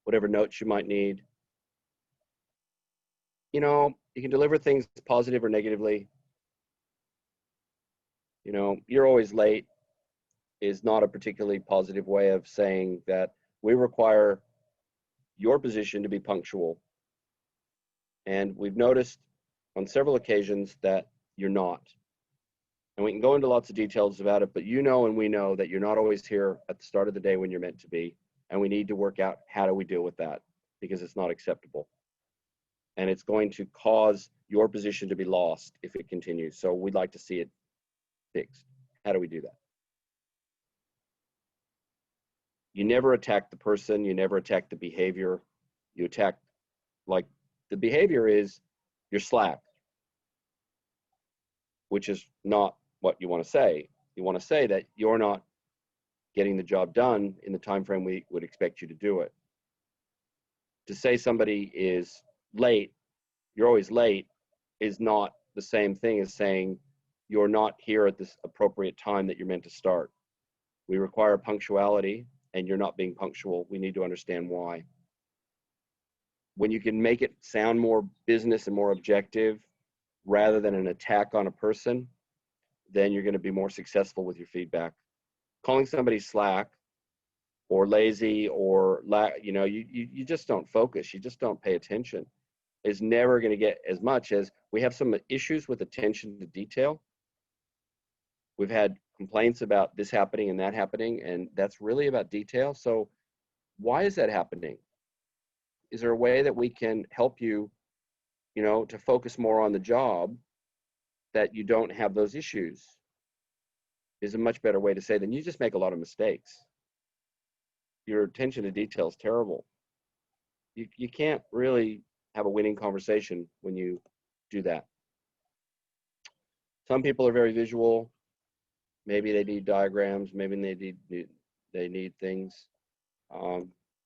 whatever notes you might need. You know, you can deliver things positive or negatively. You know, you're always late is not a particularly positive way of saying that we require your position to be punctual. And we've noticed on several occasions that you're not. And we can go into lots of details about it, but you know and we know that you're not always here at the start of the day when you're meant to be. And we need to work out how do we deal with that, because it's not acceptable. And it's going to cause your position to be lost if it continues. So we'd like to see it fixed. How do we do that? You never attack the person, you never attack the behavior. You attack, like, the behavior is you're slack, which is not what you want to say. You want to say that you're not getting the job done in the time frame we would expect you to do it. To say somebody is late, you're always late, is not the same thing as saying you're not here at this appropriate time that you're meant to start. We require punctuality, and you're not being punctual. We need to understand why. When you can make it sound more business and more objective rather than an attack on a person, then you're going to be more successful with your feedback. Calling somebody slack or lazy or you just don't focus, you just don't pay attention, is never going to get as much as we have some issues with attention to detail. We've had complaints about this happening and that happening, and that's really about detail. So why is that happening? Is there a way that we can help you, to focus more on the job, that you don't have those issues? Is a much better way to say than you just make a lot of mistakes. Your attention to detail is terrible. You can't really have a winning conversation when you do that. Some people are very visual. Maybe they need diagrams. Maybe they need things.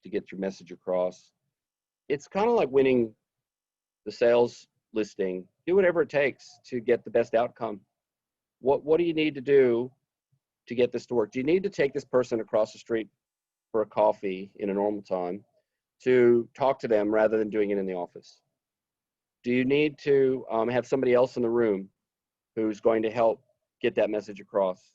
to get your message across. It's kind of like winning the sales listing. Do whatever it takes to get the best outcome. What do you need to do to get this to work? Do you need to take this person across the street for a coffee in a normal time to talk to them rather than doing it in the office? Do you need to have somebody else in the room who's going to help get that message across?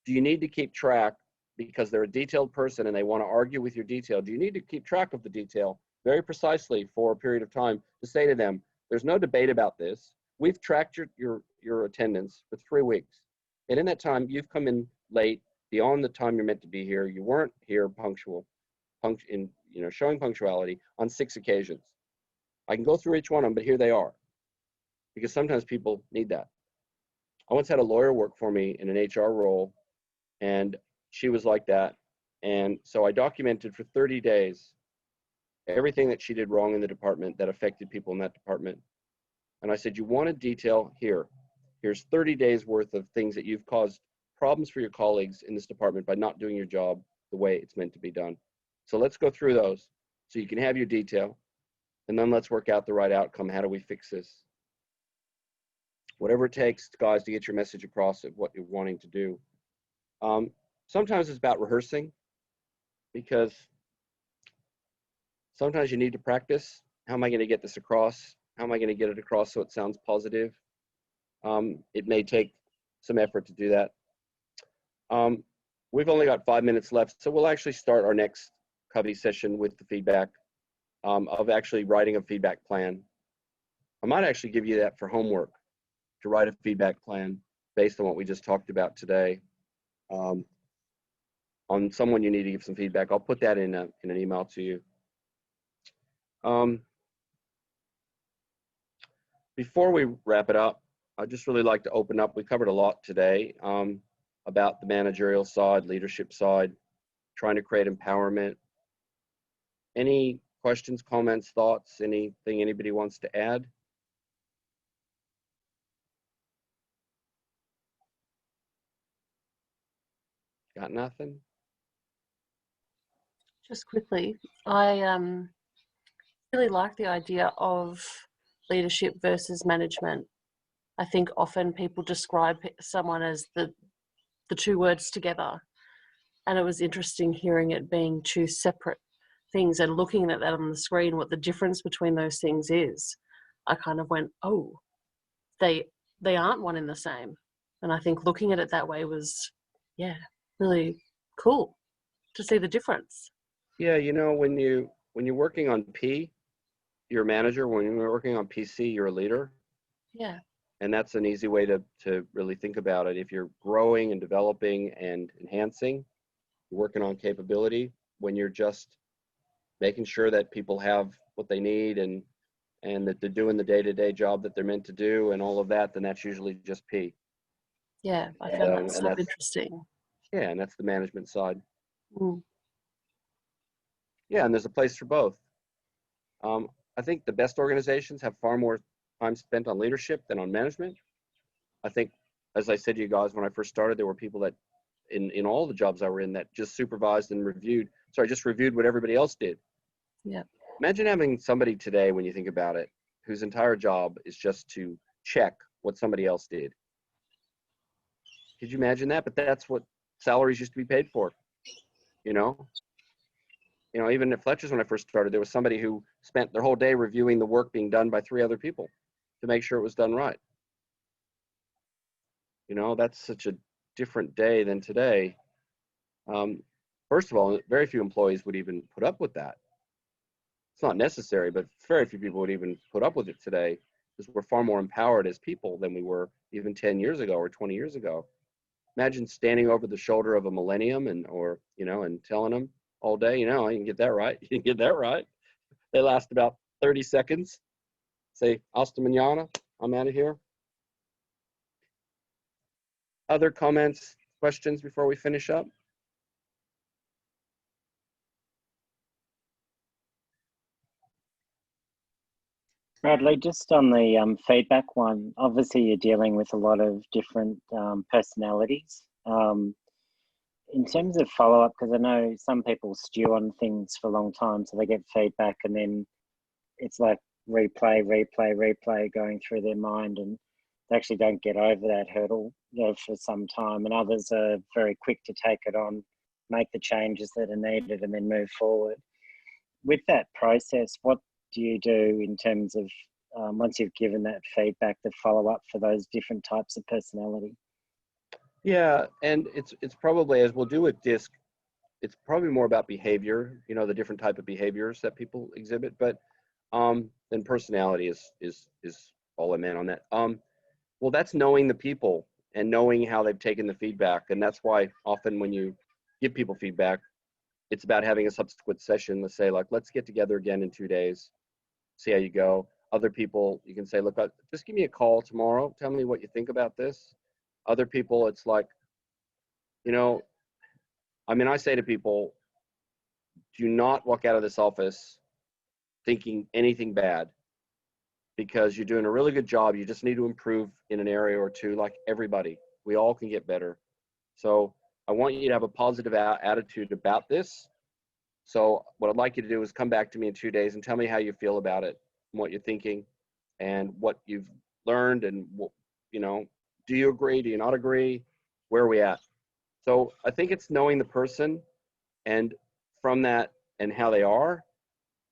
Do you need to keep track, because they're a detailed person and they want to argue with your detail? Do you need to keep track of the detail very precisely for a period of time to say to them, there's no debate about this. We've tracked your attendance for 3 weeks. And in that time, you've come in late beyond the time you're meant to be here. You weren't here punctual, showing punctuality on 6 occasions. I can go through each one of them, but here they are. Because sometimes people need that. I once had a lawyer work for me in an HR role, and she was like that. And so I documented for 30 days everything that she did wrong in the department that affected people in that department. And I said, you want a detail? Here's 30 days worth of things that you've caused problems for your colleagues in this department by not doing your job the way it's meant to be done. So let's go through those so you can have your detail, and then let's work out the right outcome. How do we fix this? Whatever it takes, guys, to get your message across of what you're wanting to do. Sometimes it's about rehearsing, because sometimes you need to practice. How am I going to get this across? How am I going to get it across so it sounds positive? It may take some effort to do that. We've only got 5 minutes left, so we'll actually start our next Covey session with the feedback of actually writing a feedback plan. I might actually give you that for homework, to write a feedback plan based on what we just talked about today. On someone you need to give some feedback. I'll put that in an email to you. Before we wrap it up, I'd just really like to open up. We covered a lot today about the managerial side, leadership side, trying to create empowerment. Any questions, comments, thoughts, anything anybody wants to add? Got nothing? Just quickly, I really like the idea of leadership versus management. I think often people describe someone as the 2 words together, and it was interesting hearing it being 2 separate things and looking at that on the screen, what the difference between those things is. I kind of went, oh, they aren't one and the same. And I think looking at it that way was, yeah, really cool to see the difference. Yeah, when you're working on P, you're a manager. When you're working on PC, you're a leader. Yeah. And that's an easy way to really think about it. If you're growing and developing and enhancing, you're working on capability. When you're just making sure that people have what they need and that they're doing the day-to-day job that they're meant to do and all of that, then that's usually just P. Yeah, I found that so interesting. Yeah, and that's the management side. Mm. Yeah, and there's a place for both. I think the best organizations have far more time spent on leadership than on management. I think, as I said to you guys when I first started, there were people that in all the jobs I were in that just supervised and just reviewed what everybody else did. Yeah. Imagine having somebody today, when you think about it, whose entire job is just to check what somebody else did. Could you imagine that? But that's what salaries used to be paid for, even at Fletcher's when I first started, there was somebody who spent their whole day reviewing the work being done by 3 other people to make sure it was done right. That's such a different day than today. First of all, very few employees would even put up with that. It's not necessary, but very few people would even put up with it today, because we're far more empowered as people than we were even 10 years ago or 20 years ago. Imagine standing over the shoulder of a millennium and telling them all day, you can get that right. You can get that right. They last about 30 seconds. Say, hasta mañana, I'm out of here. Other comments, questions before we finish up? Bradley, just on the feedback one, obviously you're dealing with a lot of different personalities. in terms of follow-up, because I know some people stew on things for a long time, so they get feedback and then it's like replay going through their mind, and they actually don't get over that hurdle, you know, for some time. And others are very quick to take it on, make the changes that are needed, and then move forward. With that process, what do you do in terms of once you've given that feedback, the follow-up for those different types of personality? Yeah, and it's probably, as we'll do with DISC, it's probably more about behavior, you know, the different type of behaviors that people exhibit, but then personality is all I meant on that. Well, that's knowing the people and knowing how they've taken the feedback, and that's why often when you give people feedback, it's about having a subsequent session. Let's say, like, let's get together again in 2 days, see how you go. Other people, you can say, look, just give me a call tomorrow. Tell me what you think about this. Other people, it's like, you know, I mean, I say to people, do not walk out of this office thinking anything bad, because you're doing a really good job. You just need to improve in an area or two, like everybody. We all can get better. So I want you to have a positive attitude about this. So what I'd like you to do is come back to me in 2 days and tell me how you feel about it, and what you're thinking, and what you've learned, and what, you know, do you agree? Do you not agree? Where are we at? So I think it's knowing the person, and from that, and how they are,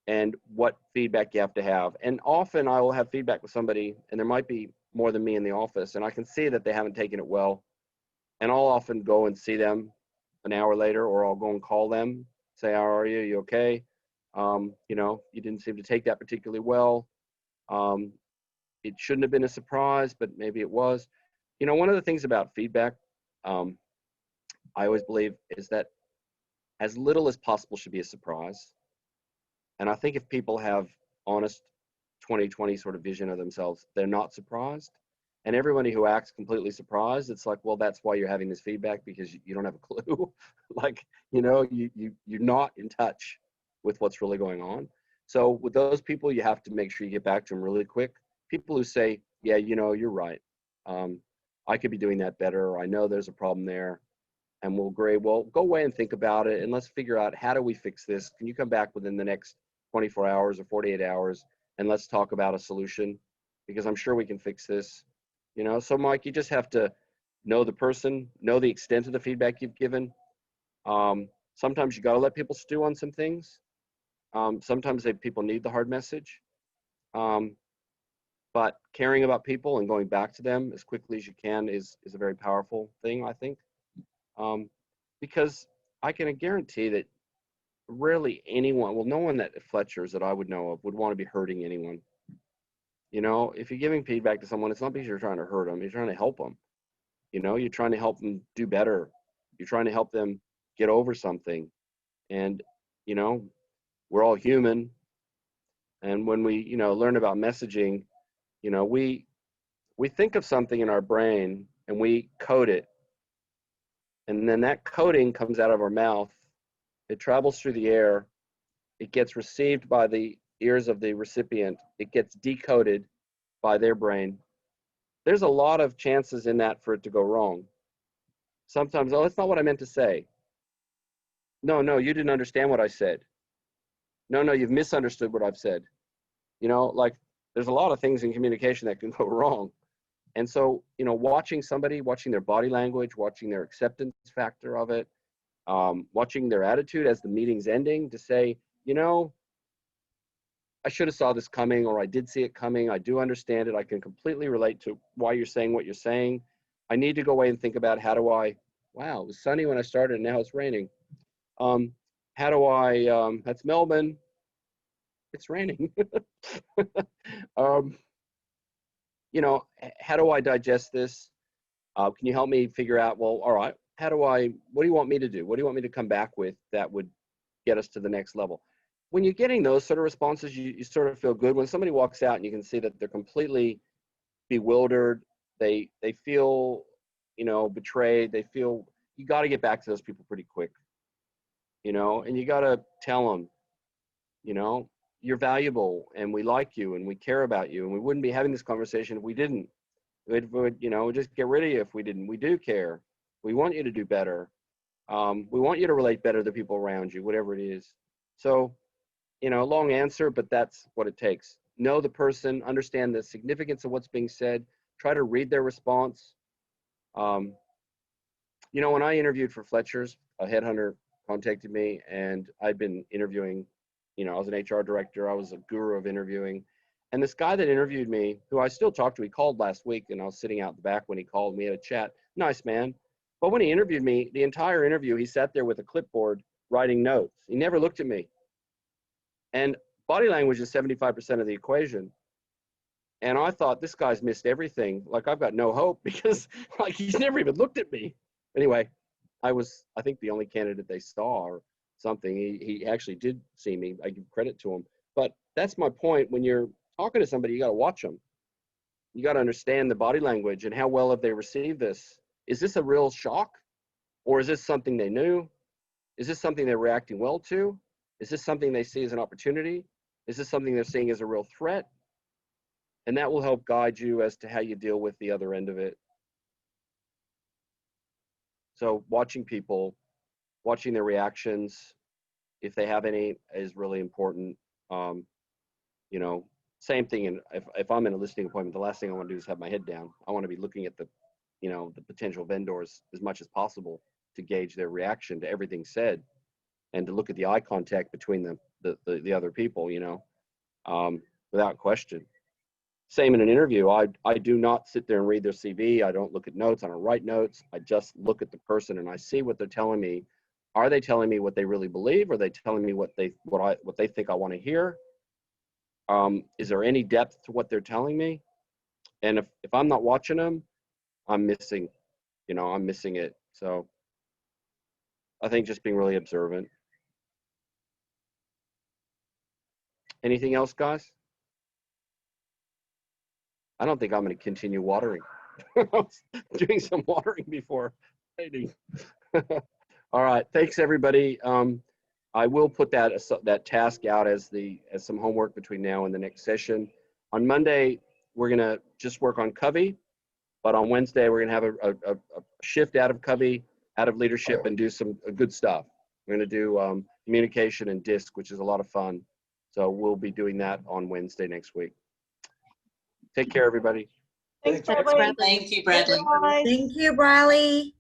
and what feedback you have to have. And often I will have feedback with somebody, and there might be more than me in the office, and I can see that they haven't taken it well. And I'll often go and see them an hour later, or I'll go and call them, say, how are you? You okay? You know, you didn't seem to take that particularly well. It shouldn't have been a surprise, but maybe it was. You know, one of the things about feedback, I always believe, is that as little as possible should be a surprise. And I think if people have honest 20/20 sort of vision of themselves, they're not surprised. And everybody who acts completely surprised, it's like, well, that's why you're having this feedback, because you don't have a clue. Like, you know, you're not in touch with what's really going on. So with those people, you have to make sure you get back to them really quick. People who say, yeah, you know, you're right. I could be doing that better. Or I know there's a problem there. And we'll agree, well, go away and think about it, and let's figure out, how do we fix this? Can you come back within the next 24 hours or 48 hours, and let's talk about a solution, because I'm sure we can fix this. You know, so Mike, you just have to know the person, know the extent of the feedback you've given. Sometimes you got to let people stew on some things. Sometimes people need the hard message. But caring about people and going back to them as quickly as you can is a very powerful thing, I think. Because I can guarantee that rarely anyone, well, no one at Fletcher's that I would know of would want to be hurting anyone. You know, if you're giving feedback to someone, it's not because you're trying to hurt them, you're trying to help them. You know, you're trying to help them do better. You're trying to help them get over something. And, you know, we're all human. And when we, you know, learn about messaging, you know, we think of something in our brain and we code it. And then that coding comes out of our mouth. It travels through the air. It gets received by the ears of the recipient. It gets decoded by their brain. There's a lot of chances in that for it to go wrong. Sometimes, oh, that's not what I meant to say. No, you didn't understand what I said. No, you've misunderstood what I've said. You know, like, there's a lot of things in communication that can go wrong. And so, you know, watching somebody, watching their body language, watching their acceptance factor of it, watching their attitude as the meeting's ending, to say, you know, I should have saw this coming, or I did see it coming. I do understand it. I can completely relate to why you're saying what you're saying. I need to go away and think about, how do I, wow, it was sunny when I started and now it's raining. How do I, that's Melbourne, it's raining. You know, how do I digest this? Can you help me figure out, well, all right, what do you want me to do? What do you want me to come back with that would get us to the next level? When you're getting those sort of responses, you sort of feel good. When somebody walks out and you can see that they're completely bewildered, they feel, you know, betrayed, they feel, you got to get back to those people pretty quick, you know, and you got to tell them, you know, you're valuable and we like you and we care about you, and we wouldn't be having this conversation if we didn't. We'd, you know, just get rid of you if we didn't. We do care. We want you to do better. We want you to relate better to the people around you, whatever it is. So, you know, a long answer, but that's what it takes. Know the person, understand the significance of what's being said, try to read their response. You know, when I interviewed for Fletcher's, a headhunter contacted me, and I'd been interviewing, you know, I was an HR director, I was a guru of interviewing. And this guy that interviewed me, who I still talk to, he called last week, and I was sitting out the back when he called. We had a chat. Nice man. But when he interviewed me, the entire interview, he sat there with a clipboard writing notes. He never looked at me. And body language is 75% of the equation. And I thought, this guy's missed everything. Like, I've got no hope, because like he's never even looked at me. Anyway, I think the only candidate they saw or something. He actually did see me. I give credit to him. But that's my point. When you're talking to somebody, you got to watch them. You got to understand the body language and how well have they received this. Is this a real shock? Or is this something they knew? Is this something they're reacting well to? Is this something they see as an opportunity? Is this something they're seeing as a real threat? And that will help guide you as to how you deal with the other end of it. So watching people, watching their reactions, if they have any, is really important. You know, same thing. And if I'm in a listing appointment, the last thing I want to do is have my head down. I want to be looking at the, you know, the potential vendors as much as possible to gauge their reaction to everything said, and to look at the eye contact between the other people, you know, without question. Same in an interview. I do not sit there and read their CV. I don't look at notes. I don't write notes. I just look at the person and I see what they're telling me. Are they telling me what they really believe? Are they telling me what they think I want to hear? Is there any depth to what they're telling me? And if I'm not watching them, I'm missing it. So I think just being really observant. Anything else, guys? I don't think I'm going to continue watering. I was doing some watering before waiting. All right, thanks everybody. I will put that task out as some homework between now and the next session. On Monday, we're going to just work on Covey, but on Wednesday we're going to have a shift out of Covey, out of leadership, and do some good stuff. We're going to do communication and DISC, which is a lot of fun. So we'll be doing that on Wednesday next week. Take care, everybody. Thanks, Bradley. Thank you, Bradley. Thank you, Bradley.